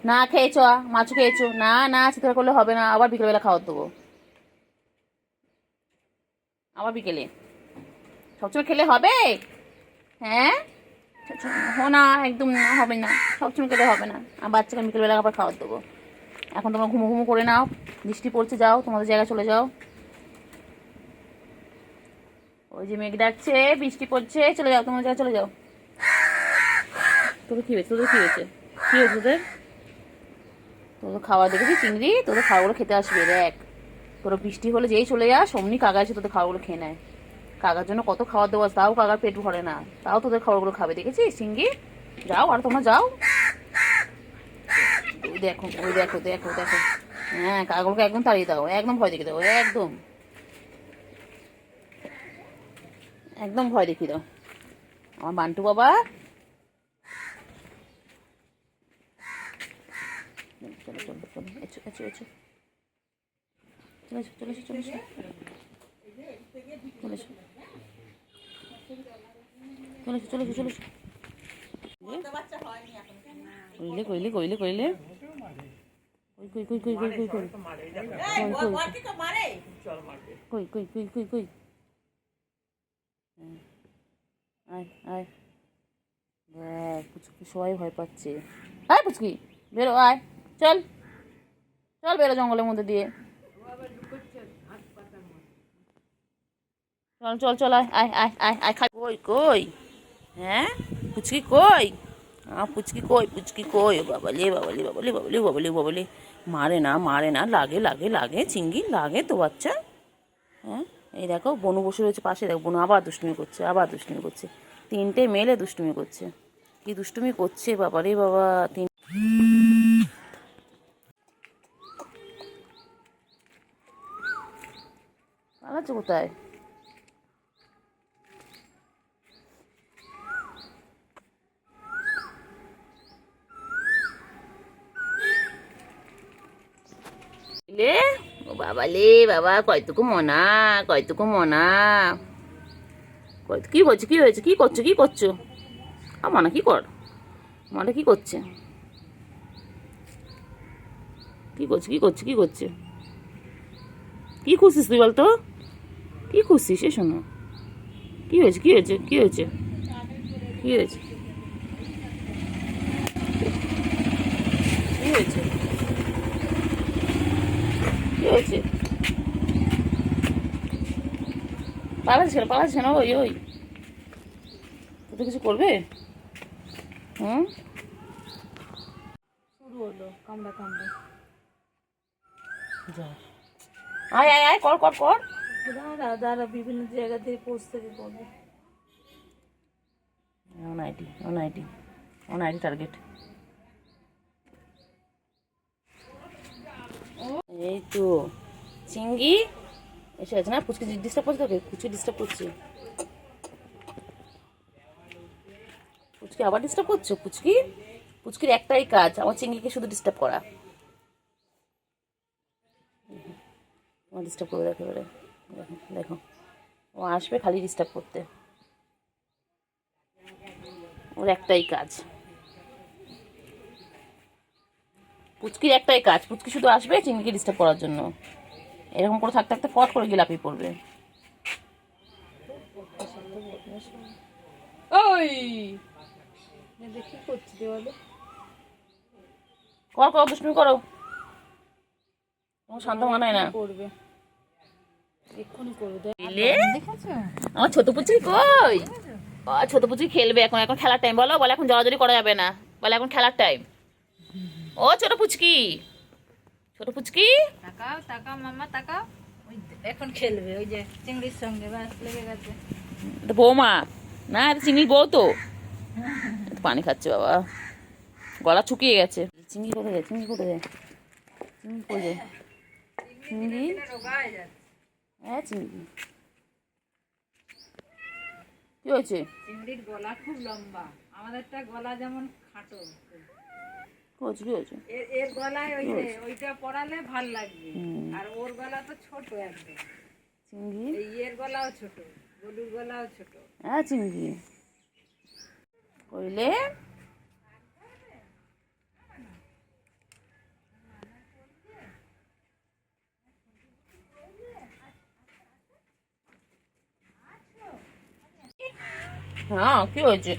না খেয়েছো মাছ খেয়েছো না না চিৎকার করলে হবে না আবার বিকেলবেলা খাওয়ার দেবো আবার বিকেলে সবসময় খেলে হবে হ্যাঁ না একদম না হবে না সবসময় খেলে হবে না আর বাচ্চাকে বিকেলবেলা আবার খাওয়ার দেবো এখন তোমরা ঘুমো ঘুমো করে নাও বৃষ্টি পড়ছে যাও তোমাদের জায়গায় চলে যাও ওই যে মেঘ ডাকছে বৃষ্টি পড়ছে চলে যাও তোমাদের জায়গায় চলে যাও তোদের কি হয়েছে কি হয়েছে তোদের খাওয়া দেখেছি চিংড়ি তোদের খাওয়াগুলো খেতে আসবে দেখ তোরা বৃষ্টি হলে যেই চলে যাস অমনি কাকা এসে তোদের খাওয়াগুলো খেয়ে নেয় কাকার জন্য কত খাবার দেওয়া তাও কাকার পেট ভরে না তাও তোদের খাবারগুলো খাবে দেখেছিস চিংড়ি যাও আর তোমরা যাও ওই দেখো হ্যাঁ কাকাগুলোকে একদম তাড়িয়ে দাও একদম ভয় দেখিয়ে দাও একদম ভয় দেখিয়ে দাও আমার বান্টু বাবা চলো চলো চলো এসো এসো এসো চলে এসো চলে এসো চলে এসো চলে এসো চলে এসো চলে এসো কইলে কইলে কইলে কই কই কই কই কই কই কই কই কই কই কই আয় আয় দেখ পুচকি সবাই ভয় পাচ্ছে আয় পুচকি বেরো আয় চল চল বেরো জঙ্গলের মধ্যে দিয়ে চল চল চল আয় আয় আয় আয় আয় খাই কই কই হ্যাঁ পুচকি কই পুচকি কই বাবালে বাবালে বাবালে বাবালে বাবালে বাবালে মারে না লাগে চিংড়ি লাগে তো বাচ্চা হ্যাঁ এই দেখো বনু বসে রয়েছে পাশে দেখো বনু আবার দুষ্টুমি করছে তিনটে মেলে দুষ্টুমি করছে কি দুষ্টুমি করছে বাবারে বাবা পালাচ্ছে কোথায় বাবালে বাবা কয়টুকু মনা কি হয়েছে কি করছো মনা কি কর মনা কি করছে কি করছে কি খুশিস তুই বলতো কি খুশিস এ শোনো কি হয়েছে পালাচ্ছিস কেন ওই তোদের কিছু করবে শুরু হলো কামড়া আয় আয় আয় কর দাঁড়া বিভিন্ন জায়গা থেকে পোস্ট থেকে করবে অন আইডি টার্গেট এই তো চিংড়ি এসে আছে না পুচকি ডিস্টার্ব করছে তোকে পুচকি আবার ডিস্টার্ব করছো পুচকির একটাই কাজ আমার চিংড়িকে শুধু ডিস্টার্ব করা ডিস্টার্ব করে একেবারে দেখো দেখো, ও আসবে খালি ডিস্টার্ব করতে, ওর একটাই কাজ, পুচকির একটাই কাজ, পুচকি শুধু আসবে চিংড়িকে ডিস্টার্ব করার জন্য। এরকম করে থাকতে থাকতে ফট করে গিয়ে লাফিয়ে পড়বে। ওই দেখি করছি দেওয়ালে কর কর, দুষ্টুমি করো, তোমার শান্ত মানায় না। করবে, এক্ষুনি করবে। এলে আমার ছোট পুচি কই? ছোট পুচি খেলবে এখন, এখন খেলার টাইম। বলো বলে এখন জড়াজড়ি করা যাবে না, বলে এখন খেলার টাইম। ও ছোট পুচকি, ছোট পুচকি, তাকাও তাকাও মাম্মা তাকাও, ওই এখন খেলবে ওই যে চিংড়ির সঙ্গে, ব্যাস লেগে গেছে। এটা বৌমা না, এটা চিংড়ির বউ তো। এটা পানি খাচ্ছে বাবা, গলা শুকিয়ে গেছে। চিংড়ি কোথায় যায়, চিংড়ি কোথায় যায়, চিংড়ি কোথায় যায়, চিংড়ি, হ্যাঁ চিংড়ি, কি হয়েছে? চিংড়ির গলা খুব লম্বা, আমাদেরটা গলা যেমন খাটো, কি হয়েছে, কি হয়েছে? এর গলায় ওই যে ওইটা পরালে ভাল লাগবে, আর ওর গলা তো ছোট একদম। চিংড়ি, এই এর গলাও ছোট, গলুর গলাও ছোট। হ্যাঁ চিংড়ি কইলে হ্যাঁ, কি হয়েছে?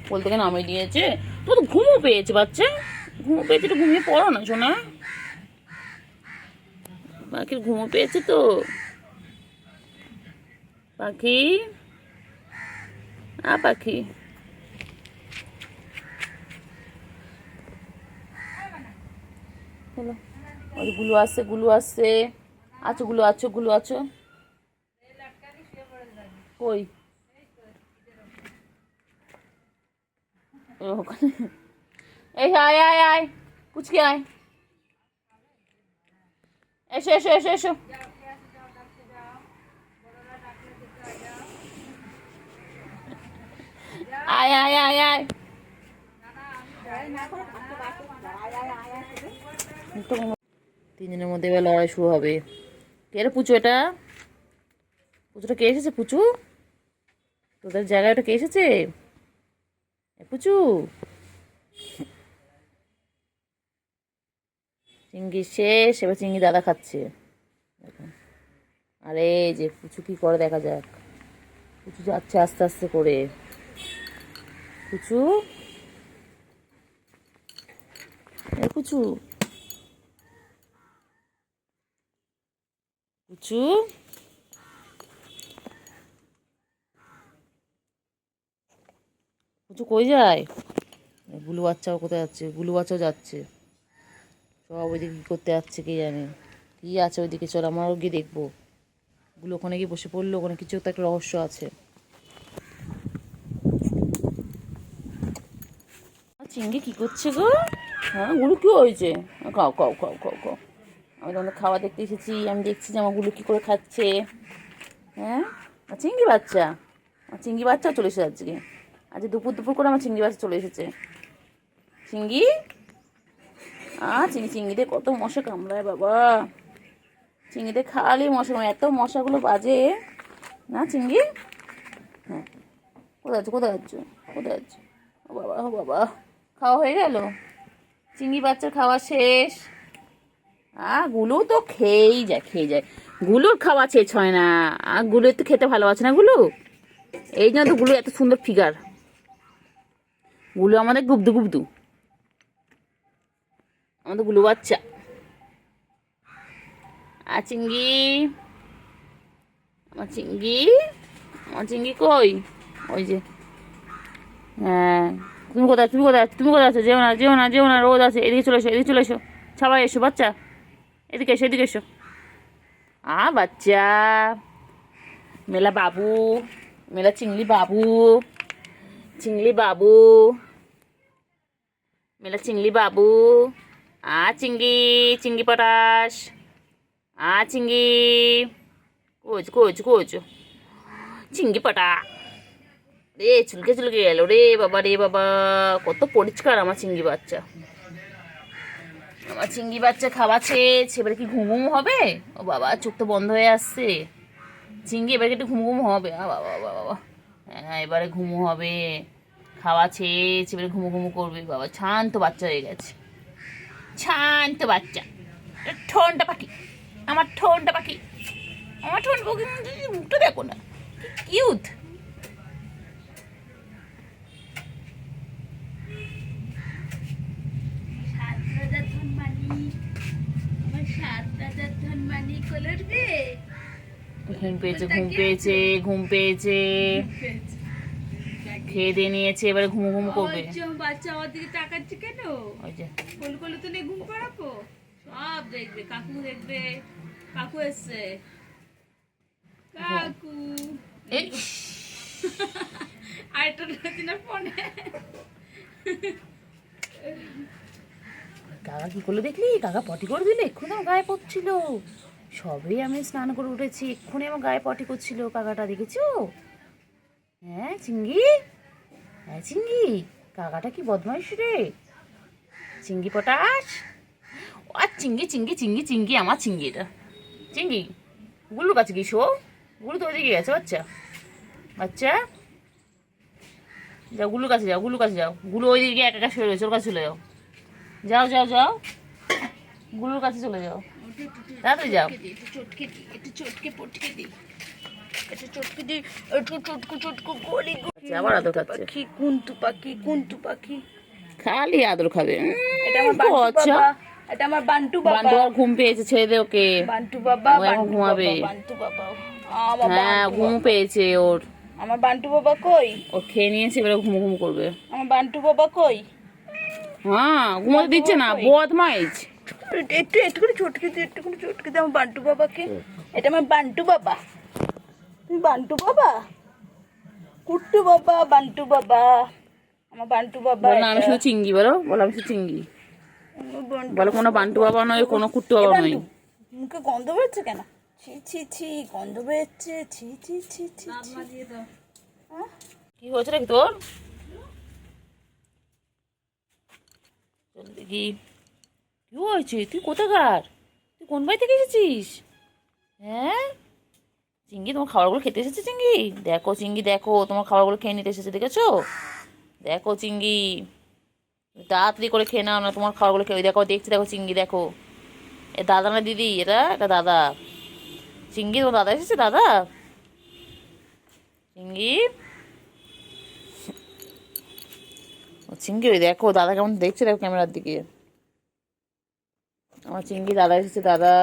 বল থেকে নামিয়ে দিয়েছে। তো তো ঘুমো পেয়েছে বাচ্চা, ঘুমো পেয়েছে, তো ঘুমিয়ে পড়ো না শোনা। পাখির ঘুমো পেয়েছে তো, পাখি, পাখি, হলো ওই গুলো আসছে, গুলো আসছে, আছো গুলো, আছো গুলো, আছো কই? ওখানে, এই আয় আয় আয়, কুচকি আয়, এসো এসো এসো এসো, আয় আয় আয় আয়, তিনজনের মধ্যে এবার লড়াই শুরু হবে। কে রে পুচু? এটা পুচুটা কে এসেছে? পুচু তোদের জায়গায় ওটা কে এসেছে? পুচু, চিংড়ি শেষ, এবার চিংড়ি দাদা খাচ্ছে। দেখুন, আরে যে পুচু কি করে দেখা যাক। পুচু যাচ্ছে আস্তে আস্তে করে। পুচু, পুচু, পুচু, পুচু কই যায়? গুলু বাচ্চাও কোথায় যাচ্ছে? গুলু বাচ্চাও যাচ্ছে, সব ওইদিকে কী করতে যাচ্ছে কে জানে। কি আছে ওইদিকে, চল আমরাও গিয়ে দেখবো। গুলো ওখানে গিয়ে বসে পড়লো, ওখানে কিছু তো একটা রহস্য আছে। চিংড়ি কি করছে গো? হ্যাঁ গুলো কি হয়েছে? খাও খাও খাও খাও খাও, আমি তোমাদের খাওয়া দেখতে এসেছি, আমি দেখছি যে আমার গুলো কী করে খাচ্ছে। হ্যাঁ, চিংড়ি বাচ্চা, চিংড়ি বাচ্চা চলে এসেছে আজকে। আজকে দুপুর দুপুর করে আমার চিংড়ি বাচ্চা চলে এসেছে। চিংড়ি, চিংড়িতে কত মশা কামড়ায় বাবা, চিংড়িতে খালি মশা, এত মশাগুলো বাজে না চিংড়ি। হ্যাঁ, কোথায় যাচ্ছ, কোথায় যাচ্ছ, কোথায় যাচ্ছ? ও বাবা, ও বাবা, খাওয়া হয়ে গেল? চিংড়ি বাচ্চার খাওয়া শেষ। গুলো তো খেয়েই যায়, খেয়ে যায়, গুলোর খাওয়া শেষ হয় না। গুলো তো খেতে ভালোবাসে না গুলো, এই জন্য তো গুলো এত সুন্দর ফিগার। গুলো আমাদের গুবদু গুবদু, আমাদের গুলো বাচ্চা। চিংড়ি, আমার চিংড়ি, আমার চিংড়ি কই? ওই যে, হ্যাঁ, তুমি কোথায়, তুমি কোথায়, তুমি কোথায় আছো? যেও না যেও না যেও না, রোদ আছে, এদিকে চলে এসো, এদিকে চলে এসো, সবাই এসো, বাচ্চা এদিকে এসো, এদিকে এসো। বাচ্চা, মেলা বাবু, মেলা চিংড়ি বাবু, চিংড়ি বাবু, মেলা চিংড়ি বাবু। চিংড়ি, চিংড়ি পটাশ, চিংড়ি, কোচ কোচ কোচ, চিংড়ি পটা রে, চুলকে চুলকে গেল রে বাবা, রে বাবা, কত পরিষ্কার আমার চিংড়ি বাচ্চা। আমার চিংড়ি বাচ্চা খাওয়া শেষ, এবারে কি ঘুম ঘুম হবে? ও বাবা, চোখ তো বন্ধ হয়ে আসছে। চিংড়ি এবারে একটু ঘুমু ঘুমু হবে। বাবা বাবা বাবা, হ্যাঁ এবারে ঘুমু হবে, খাওয়া শেষ, এবারে ঘুমু ঘুমু করবে। বাবা শান্ত বাচ্চা হয়ে গেছে, শান্ত বাচ্চা। ঠোনটা পাখি, আমার ঠোনটা পাখি, আমার ঠোন পাখি, মুখটা দেখো না, কিউট। ঘুম পেয়েছে, ঘুম পেয়েছে, ঘুম পেয়েছে, খেয়ে দিয়ে নিয়েছে, এবারে ঘুমু ঘুমু করবে। বাচ্চা আমার দিকে তাকাচ্ছে কেন? ওই যে কোল কোলে তো নিয়ে ঘুম পাড়াবো, সব দেখবে, কাকু দেখবে, কাকু এসছে, কাকু। এই আরেকটা রয়েছে না ফোনে। কাকা কি করলো দেখলি? কাকা পটি করে দিলে, এক্ষুনি আমার গায়ে পড়ছিল। সবেই আমি স্নান করে উঠেছি, এক্ষুনি আমার গায়ে পটি করছিল কাকাটা, দেখেছো? হ্যাঁ চিঙ্গি, হ্যাঁ চিঙ্গি, কাকাটা কি বদমাইশ রে, চিঙ্গি পটাশ। ও চিঙ্গি চিঙ্গি চিঙ্গি চিঙ্গি, আমার চিঙ্গি এটা চিঙ্গি। গুলুর কাছে কি শো, গুলু তো ওইদিকে গেছে। বাচ্চা বাচ্চা, যাও গুলুর কাছে যাও, গুলুর কাছে যাও। গুলু ওইদিকে একা একা শুয়ে রয়েছে, ওর কাছে চলে যাও, যাও যাও যাও, গুলুর কাছে চলে যাও, তাড়াতাড়ি যাও। একটু চটকে দিই, একটু চটকে পটকে দিই, একটু চটকে দিই, একটু চটকু চটকু গলি আচ্ছা, আবার আদর খাচ্ছে, পাখি, কুন্তু পাখি, কুন্তু পাখি। খালি আদর খাবে। এটা আমার বান্টু আচ্ছা, বাবা, এটা আমার বান্টু বাবা। বান্টু আর ঘুম পেয়েছে, ছেড়ে দে ওকে। বান্টু বাবা, ও এখন বান্টু ঘুমাবে। বাবা, বান্টু বাবা। আমার হ্যাঁ বান্টু ঘুম বাবা। পেয়েছে ওর, আমার বান্টু বাবা কই? ও খেয়ে নিয়েছে, এবারে ঘুম ঘুম করবে। আমার বান্টু বাবা কই? হ্যাঁ ঘুমোতে দিচ্ছে না, বদমাইশ। একটু একটু করে চটকে দিই, একটু করে চটকে দিই আমার বান্টু বাবাকে। এটা আমার বান্টু বাবা। তুমি বান্টু বাবা, কুট্টু বাবা, বান্টু বাবা, আমার বান্টু বাবা। বলো না আমি শুধু চিঙ্গি, বলো বলো আমি শুধু চিঙ্গি, আমার বান্টু বলো কোনো বান্টু বাবা নয়, কোনো কুট্টু বাবা নয়। মুখে গন্ধ বেরোচ্ছে কেন? ছি ছি ছি, গন্ধ বেরোচ্ছে, ছি ছি ছি ছি। হ্যাঁ? কি হয়েছে নাকি তোর? চল দেখি কি হয়েছে, তুই কোথাকার, তুই কোন বাড়ি থেকে এসেছিস? হ্যাঁ চিঙ্গি, তোমার খাবারগুলো খেতে এসেছে চিঙ্গি? দেখো চিঙ্গি, দেখো তোমার খাবারগুলো খেয়ে নিতে এসেছে, দেখেছো? দেখো চিঙ্গি, তাড়াতাড়ি করে খেয়ে নাও না তোমার খাবারগুলো খেয়ে। দেখো দেখছি, দেখো চিঙ্গি, দেখো এ দাদা না দিদি, এটা দাদা। চিঙ্গি তোমার দাদা এসেছে, দাদা চিঙ্গি। ও চিঙ্গি, ওই দেখো দাদা কেমন দেখছে, দেখো ক্যামেরার দিকে। আমার চিঙ্গি দাদা এসেছে, দাদা।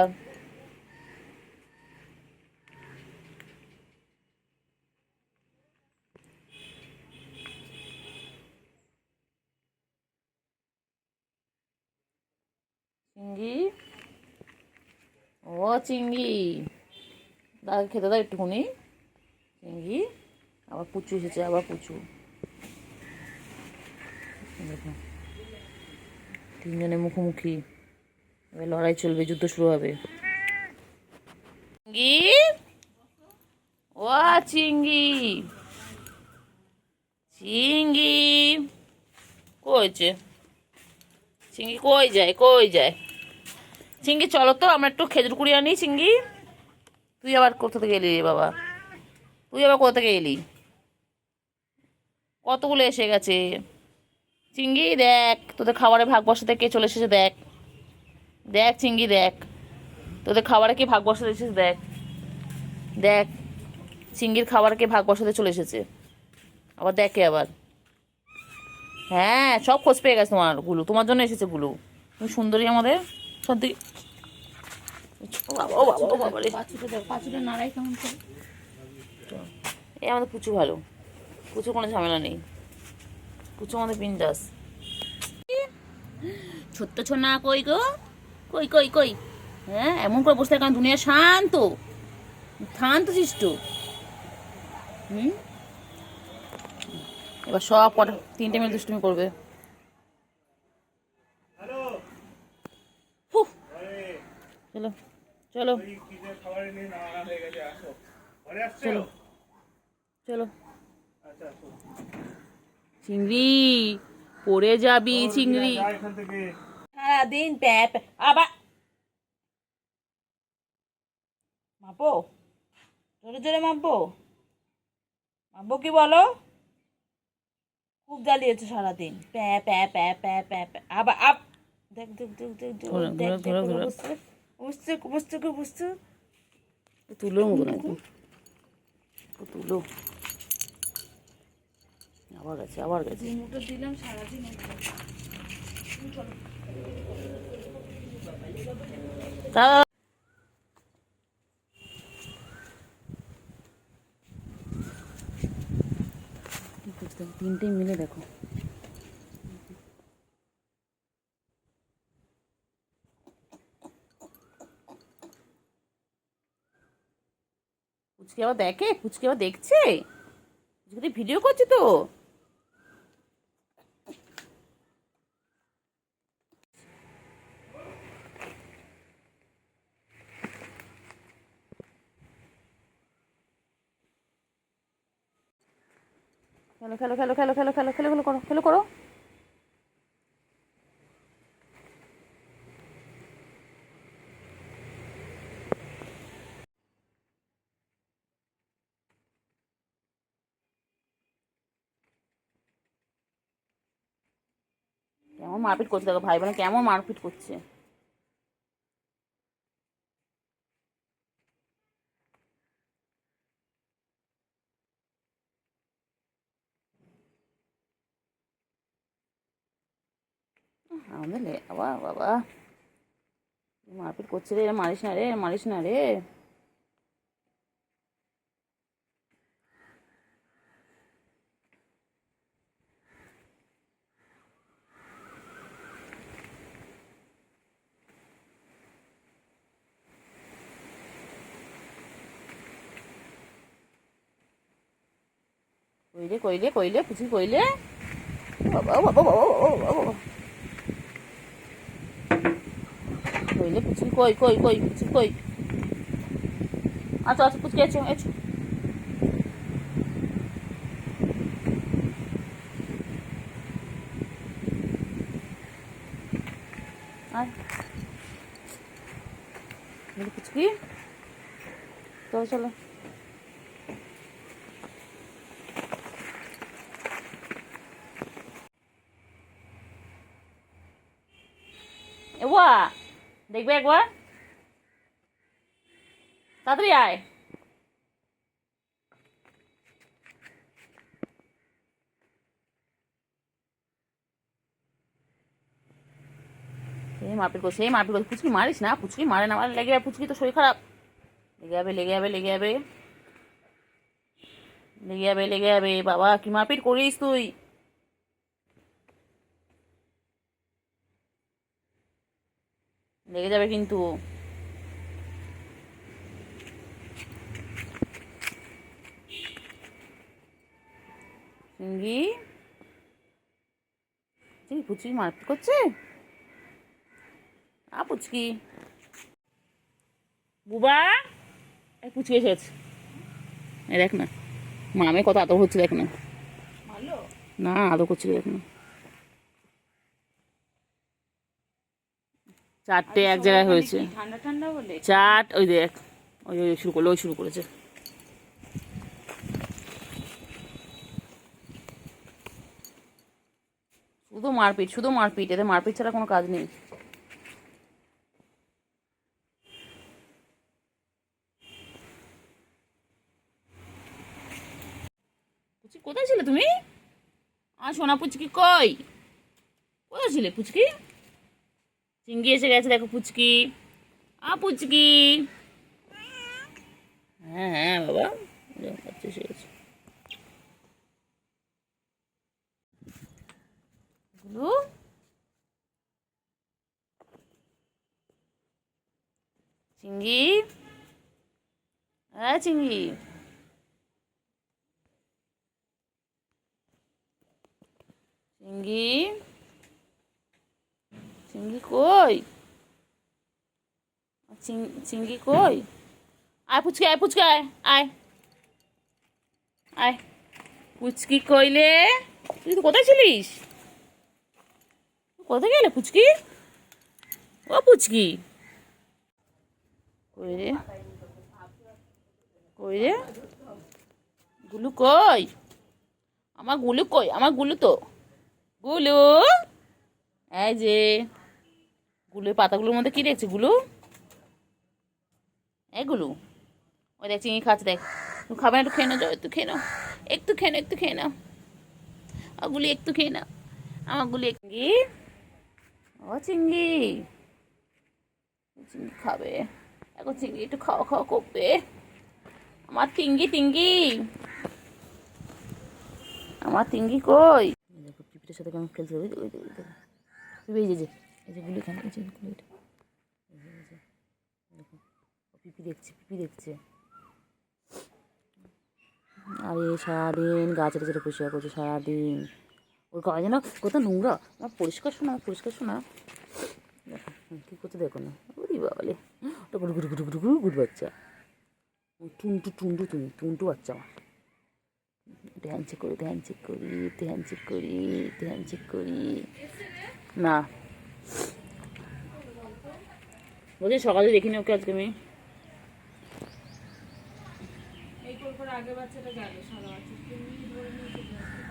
চিঙ্গি, ও চিঙ্গি, দাদা খেতে দাও একটুখানি। চিঙ্গি, আবার পুচু এসেছে, আবার পুচু। দেখো তিনজনের মুখোমুখি, এবার লড়াই চলবে, যুদ্ধ শুরু হবে। চিঙ্গি, ও চিঙ্গি, চিঙ্গি কইছে, চিঙ্গি কই যায়, কই যায়? চিঙ্গি চলো তো আমরা একটু খেজুর কুড়ি আনি। চিঙ্গি তুই আবার কোথা থেকে এলি রে বাবা, তুই আবার কোথা থেকে এলি? কতগুলো এসে গেছে। চিঙ্গি দেখ তোদের খাবারে ভাগ বসাতে কে চলে এসেছে, দেখ দেখ চিঙ্গি, দেখ তোদের খাবারে কে ভাগ বসাতে এসেছে, দেখ দেখ চিঙ্গির খাবারে কে ভাগ বসাতে চলে এসেছে। আবার দেখে আবার, হ্যাঁ সব খোঁজ পেয়ে গেছে তোমার গুলো, তোমার জন্য এসেছে গুলো। তুমি সুন্দরী আমাদের সত্যি। ও বাবা ও বাবা ও বাবা রে, পাঁচুটা নাড়াই কেমন করে? এই আমাদের পুচু ভালো, পুচু কোনো ঝামেলা নেই, পুচু আমাদের বিন্দাস। ছোট্ট ছোনা কই গো, কই কই কই? হ্যাঁ এমন করে বসে থাকা দুনিয়া শান্ত, শান্ত শিষ্ট। এবার সব কটা 3টে মিনিট দুষ্টুমি করবে। চলো চলো চলো চলো, চিংড়ি পড়ে যাবি চিংড়ি। সারাদিন প্যাপ আবার মাপো জোরে জোরে মাপবো? মাপবো কি বলো? খুব জ্বালিয়েছো সারাদিন, প্যা প্যা প্যা প্যা প্যা প্যা। আবার আপ, দেখ দেখ দেখ দেখ দেখ, ঘোরা, দেখ ঘোরা, দেখ, ঘোরা, ঘোরা। বসছে বসছে বসছে বসছে। তুলো মতো একদম, তুলো। আবার গেছে, আবার গেছে। রিমোটটা দিলাম সারাদিন। তা তিনটে মিলে দেখো। পুচকি আবার দেখে, পুচকি আবার দেখছে, পুচকি ভিডিও করছে তো। খেলো খেলো খেলো খেলো খেলো খেলো খেলো খেলো করো, খেলো করো। কেমন মারপিট করছে দেখো, ভাই বোনে কেমন মারপিট করছে। আমাদের বাবা বাবা মারপিট করছে রে, মারিস না রে, মারিস না রে। কইলে কইলে কইলে পুচকি কইলে, বাবা বাবা বাবা বাবা বাবা, কইলে পুচকি কই কই কই পুচকি কই। আচ্ছা আচ্ছা পুচকি এসো এসো। আয় পুচকি, চলো চলো। এবার দেখবে একবার, তাড়াতাড়ি আয়। এই মারপিট করছে, এই মারপিট করছে। পুচকি মারিস না, পুচকি মারে না, মারে লেগে যাবে, পুচকি তো শরীর খারাপ। লেগে যাবে লেগে যাবে লেগে যাবে লেগে যাবে লেগে যাবে। বাবা কি মারপিট করিস তুই। লেগে যাবে কিন্তু। চিঙ্গি, চিঙ্গি পুচকি মারপিট করছে। পুচকি বুবা, এই পুচকি এসেছে, এই দেখ না মামে কত আদর হচ্ছে, দেখ না। না আদর করছে, দেখ না। চারটে এক জায়গায় হয়েছে, ঠান্ডা ঠান্ডা বলে চাট। ওই দেখ, ওই ওই শুরু করলো, ওই শুরু করেছে। শুধু মারপিট, শুধু মারপিট, এতে মারপিট ছাড়া কোনো কাজ নেই। পুচকি কোথায় ছিলে তুমি? সোনা পুচকি কই? কোথায় ছিলে পুচকি? চিঙ্গি এসে গেছে দেখো পুচকি। পুচকি, হ্যাঁ হ্যাঁ বাবা এসে গেছে। গুলু, চিঙ্গি, হ্যাঁ চিঙ্গি, চিঙ্গি, চিঙ্গি কই? চিঙ্গি কই? আয় পুচকি, আয় পুচকি, আয় আয় আয়। পুচকি কইলে? তুই তো কোথায় ছিলিস? কোথায় গেলে পুচকি? ও পুচকি কই রে, কই রে গুলু কই? আমার গুলু কই? আমার গুলু তো গুলু, এই যে গুলু, পাতাগুলোর মধ্যে কি দেখছি গুলু? এই গুলু, ওই দেখ চিংড়ি খাচ্ছে, দেখ। তুমি খাবে না? একটু খেয়ে নাও, যাও একটু খেয়ে নাও, একটু খেয়ে নাও, একটু খেয়ে নাও। গুলি একটু খেয়ে নাও, আমার গুলি। চিংড়ি, ও চিংড়ি, চিংড়ি খাবে এখন। চিংড়ি একটু খাওয়া খাওয়া করবে আমার টিঙ্গি। টিঙ্গি, আমার টিঙ্গি কই? দেখো পিঁপড়ের সাথে কেমন খেলছে। ওই ওই ওই দেখো পিঁপড়ে, এই যে এই যে গুলি এখানে, এই যে গুলি, দেখো পিঁপি দেখছে, পিঁপি দেখছে। আরে সারাদিন গাছের ছেড়ে পরিষ্কার করছে সারাদিন। ওর গায়ে যেন কত নোংরা। আমার পরিষ্কার শোনা, পরিষ্কার শোনা। দেখো কী করছে দেখো না। ওরে বাবালে, ওটা গুড়ু গুড়ু গুড়ু গুড়ু গুড়ু গুড় বাচ্চা। টুনটু টুন্টু, তুমি টুনটু বাচ্চা আমার। ধ্যান চেক করি, ধ্যান চেক করি, ধ্যান চেক করি, ধ্যান চেক করি। না বলছি সকালে দেখিনি ওকে আজকে আমি।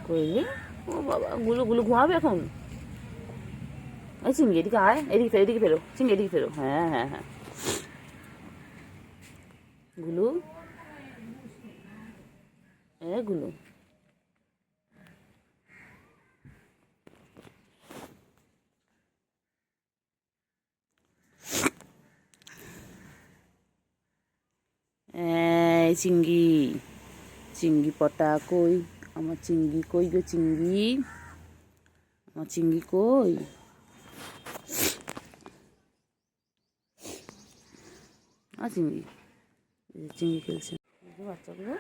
করলি ও বাবা, গুলো গুলো ঘুমাবে এখন। এই চিংড়ি এদিকে আয়, এদিকে ফেরো, এদিকে ফেরো চিংড়ি, এদিকে ফেরো। হ্যাঁ হ্যাঁ হ্যাঁ গুলু, হ্যাঁ গুলু। এই চিংড়ি, চিংড়ি পটা কই? আমার চিংড়ি কই গো? চিংড়ি, আমার চিংড়ি কই? আর চিংড়ি, চিংড়ি খেলছে বাচ্চাগুলো।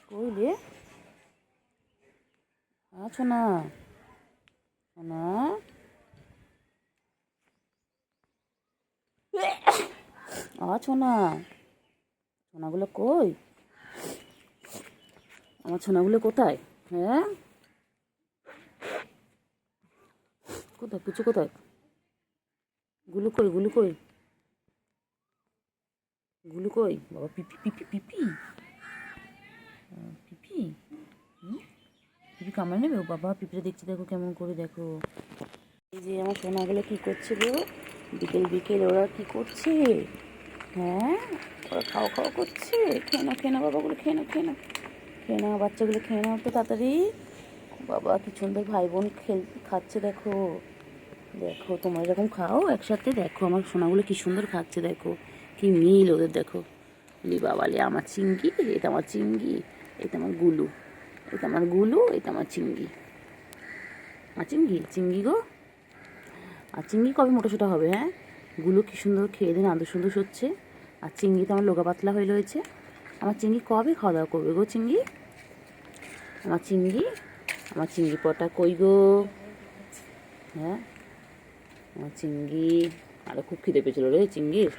কই রে? আছো না? না আছো না? সোনাগুলো কই? আমার সোনাগুলো কোথায়? হ্যাঁ কোথায়? পুচু কোথায়? গুলু কই? গুলু কই? গুলু কই? বাবা পিপি পিপি পিপি, পিপি পিপি কামড়ে নেবে? ও বাবা পিঁপড়ে দেখছি, দেখো কেমন করে, দেখো। এই যে আমার সোনাগুলো কী করছে গো? বিকেল বিকেল ওরা কি করছে? হ্যাঁ ওরা খাওয়া খাওয়া করছে। খেয়ে নাও, খেয়ে নাও বাবাগুলো, খেয়ে নাও, খেয়ে নাও, খেয়ে নাও বাচ্চাগুলো, খেয়ে নাও তো তাড়াতাড়ি। বাবা কি সুন্দর ভাই বোন খাচ্ছে, দেখো। দেখো তোমরা এরকম খাও একসাথে, দেখো আমার সোনাগুলো কি সুন্দর খাচ্ছে, দেখো কি মিল ওদের, দেখো। লি বাবালে, আমার চিংড়ি, এটা আমার চিংড়ি, এটা আমার গুলু, এটা আমার গুলু, এটা আমার চিংড়ি। আর চিংড়ি, চিংড়ি গো। আর চিংড়ি কবে মোটা সোটা হবে? হ্যাঁ গুলো কি সুন্দর খেয়ে দিন, আদর সুন্দর হচ্ছে। আর চিংড়ি তো আমার লোকা পাতলা হয়ে রয়েছে। আমার চিংড়ি কবে খাওয়া দাওয়া করবে গো? চিংড়ি, আমার চিংড়ি, আমার চিংড়ি পটা কই গো? হ্যাঁ আমার চিংড়ি। আরও খুব খিদে পেয়েছিল রে চিংড়ির।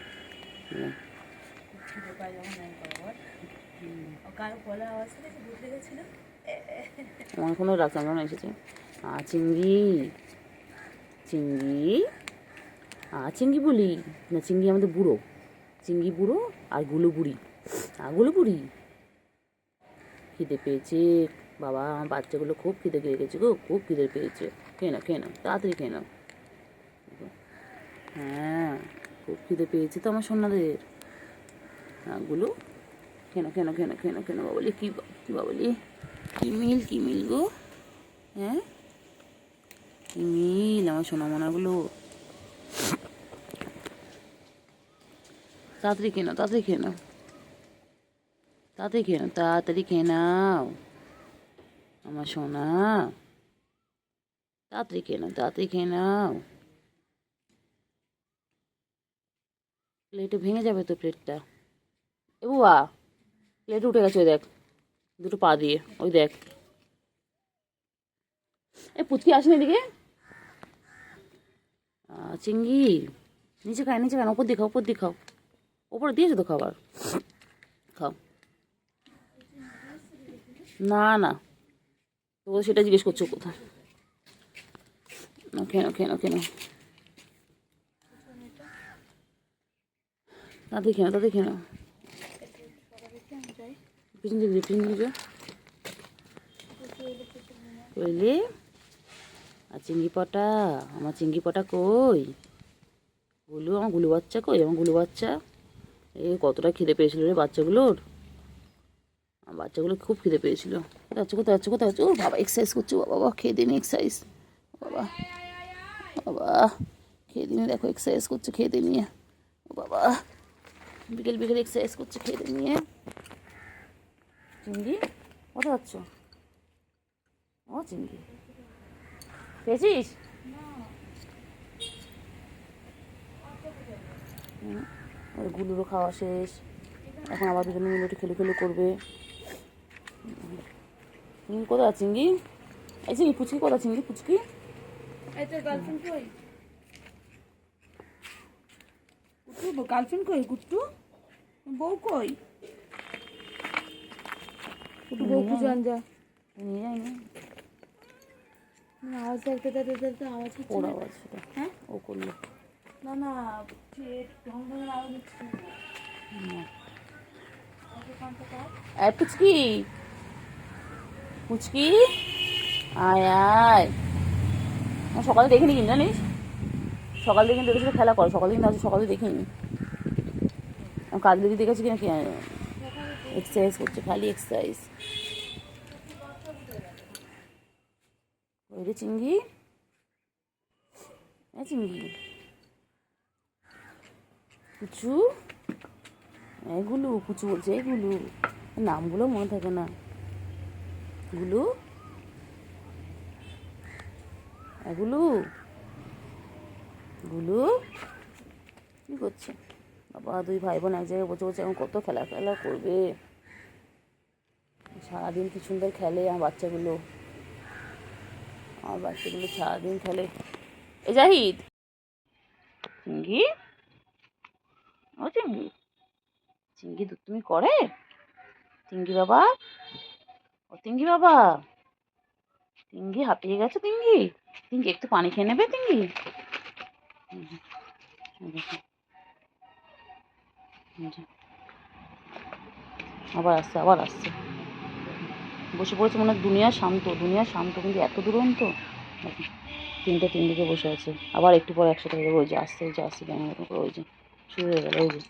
আমার কোনো রাখছে, আমরা এসেছি। আর চিংড়ি, চিংড়ি, আর চিংড়ি বলি না, চিংড়ি আমাদের বুড়ো, চিংড়ি বুড়ো আর গুলো বুড়ি। আর গুলো বুড়ি খিদে পেয়েছে বাবা, আমার বাচ্চাগুলো খুব খিদে পেয়ে গেছে গো, খুব খিদে পেয়েছে। খেয়ে নাও, খেয়ে নাও, তাড়াতাড়ি খেয়ে নাও। হ্যাঁ খুব খিদে পেয়েছে তো আমার সোনাদের। হ্যাঁ গুলো খেয়ে নাও, খেয়ে নাও, খেয়ে নাও, খেয়ে নাও, খেয়ে নাও বাবলি। কী বাবলি, কি মিল, কি মিল গো? হ্যাঁ কি মিল আমার সোনা মোনাগুলো। তাড়াতাড়ি খেয়ে নাও, তাড়াতাড়ি খেয়ে নাও, তাড়াতাড়ি খেয়ে নাও, তাড়াতাড়ি খেয়ে নাও আমার সোনা, তাড়াতাড়ি খেয়ে নাও, তাড়াতাড়ি খেয়ে নাও। প্লেটে ভেঙে যাবে তো প্লেটটা। এ বুয়া, প্লেট উঠে গেছে, ওই দেখ দুটো পা দিয়ে, ওই দেখ। এ পুচকি আসেনি এদিকে। চিংড়ি নিচে খায়, নিচে খায়, ওপর দিয়ে খাও, ওপর দিয়ে খাও, ওপরে দিয়েছো তো খাবার, খাও। না না তো সেটা জিজ্ঞেস করছো কোথায়? খেয়ে নাও, খেয়ে নাও, খেয়ে নাও, তা দেখে না, তা দেখে না, পিছন দিকে কইলে। আর চিংড়ি পটা, আমার চিংড়ি পটা কই? গুলু, আমার গুলু বাচ্চা কই? আমার গুলু বাচ্চা কতটা খিদে পেয়েছিল রে বাচ্চাগুলোর। আমার বাচ্চাগুলো খুব খিদে পেয়েছিল। কোথায় যাচ্ছে? ও বাবা এক্সারসাইজ করছে, বাবা খেয়ে দিন এক্সারসাইজ, বাবা বাবা খেয়ে দিনে দেখো এক্সারসাইজ করছে, খেয়ে দিয়ে নিয়ে। ও বাবা বিকেল এক্সারসাইজ করছে খেয়ে দিয়ে নিয়ে। চিংড়ি কোথায় যাচ্ছ? ও চিংড়ি পেয়েছিস? গুলুরও খাওয়া শেষ, এখন আবার দুজনে মিলে একটু খেলু করবে। চিংড়ি কোথায়? চিংড়ি এই চিংড়ি পুচকি কোথায়? চিংড়ি পুচকি গার্লফ্রেন্ড কই? কুট্টু গার্লফ্রেন্ড কই? কুট্টু বউ কই? কুট্টু বউ খুঁজে আন যা। নিয়ে যাই না, আওয়াজ দেখতে আওয়াজ হচ্ছে ওর না। আওয়াজ সেটা হ্যাঁ ও করলো। না না, ঢং আওয়াজ হচ্ছে না। পুচকি পুচকি আয় আয়। সকালে দেখিনি কিন্তু জানিস, সকাল থেকে কিন্তু ওদের সাথে খেলা করে, সকালে কিন্তু আজকে সকালে দেখিনি। কাজ দিদি দেখেছি কিনা কি এক্সারসাইজ করছে, খালি এক্সারসাইজ। ওই রে চিংড়ি, চিংড়ি পুচু, এগুলো পুচু বলছে, এগুলো নামগুলো মনে থাকে না। গুলু, এগুলো গুলু কি করছে? বাবা দুই ভাই বোন এক জায়গায় বসে এখন কত খেলা করবে। সারাদিন কি সুন্দর খেলে আমার বাচ্চাগুলো সারাদিন খেলে। এ জাহিদ, চিংড়ি, ও চিংড়ি, চিংড়ি দুধ তুমি করে? চিংড়ি বাবা, ও চিংড়ি বাবা, চিংড়ি হাঁপিয়ে গেছে। চিংড়ি একটু পানি খেয়ে নেবে চিংড়ি? আবার আসছে বসে পড়েছে, মনে হয় দুনিয়া শান্ত কিন্তু এত দুরন্ত। তিন দিকে বসে আছে, আবার একটু পরে একসাথে হয়ে যাবে। ওই যে আসছে কেন ওই যে শুরু হয়ে গেল। ওই যে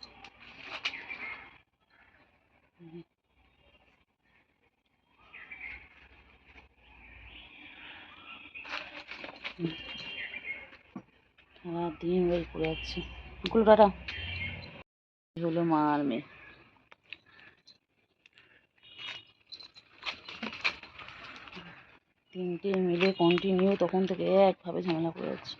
সারাদিন ওই করে যাচ্ছে। গুলো টাটা হলো মা আর মেয়ে। তিনটে মিলে কন্টিনিউ তখন থেকে একভাবে ঝামেলা করে যাচ্ছে।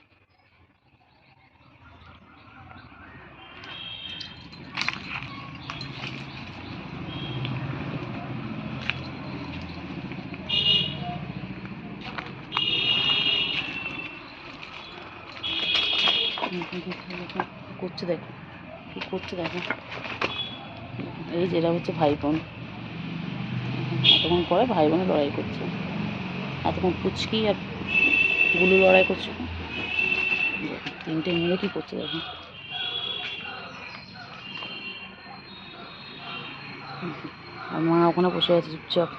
কি করছে দেখো, এই যে এরা হচ্ছে ভাই বোন। এতক্ষণ পরে ভাই বোনের লড়াই করছে, এতক্ষণ পুচকি আর গুলু লড়াই করছে। তিনটে মিলে কি করছে দেখো। আর মা ওখানে বসে আছে চুপচাপ।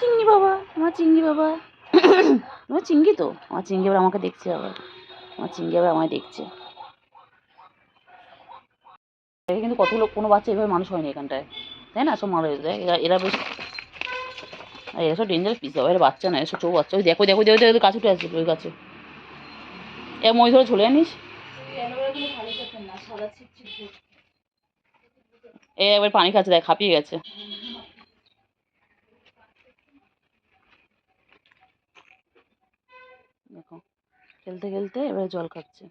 চিংড়ি বাবা, আমার চিংড়ি বাবা, আমার চিংড়ি তো, আমার চিংড়ি আবার আমাকে দেখছে, আমার চিংড়ি আবার আমায় দেখছে। কিন্তু কোনো বাচ্চা এভাবে মানুষ হয়নি এখানটায়, তাই না? সব মারা হয়ে যায়। এরা বেশ, এরা সব ডেঞ্জারাস পিস বাবা, এরা বাচ্চা না, এসব চৌ বাচ্চা। ওই দেখো গাছ উঠে আসছে, ওই গাছে মই ধরে ঝুলে আনিস। এবার পানি খাচ্ছে, দেখ হাঁপিয়ে গেছে। দেখো খেলতে এবারে জল খাচ্ছে।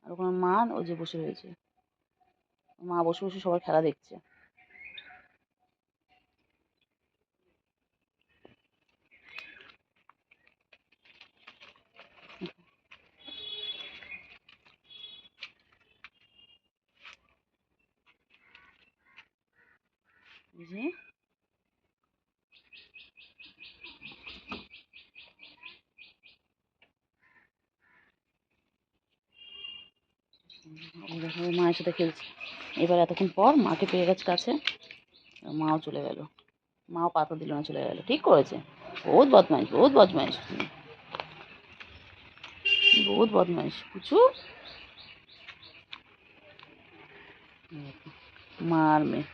আর ওখানে মা ওই যে বসে রয়েছে, মা বসে সবার খেলা দেখছে। বুঝলি? দেখো মায়ের সাথে খেলছে। এবার এতক্ষণ পর মাকে পেয়ে গেছে কাছে, মাও চলে গেল। মাও পাতা দিল না, চলে গেল। ঠিক করেছে। বহুত বদমাইশ, বহুত বদমাইশ, বহুত বদমাইশ পুচু। মা আর মেয়ে।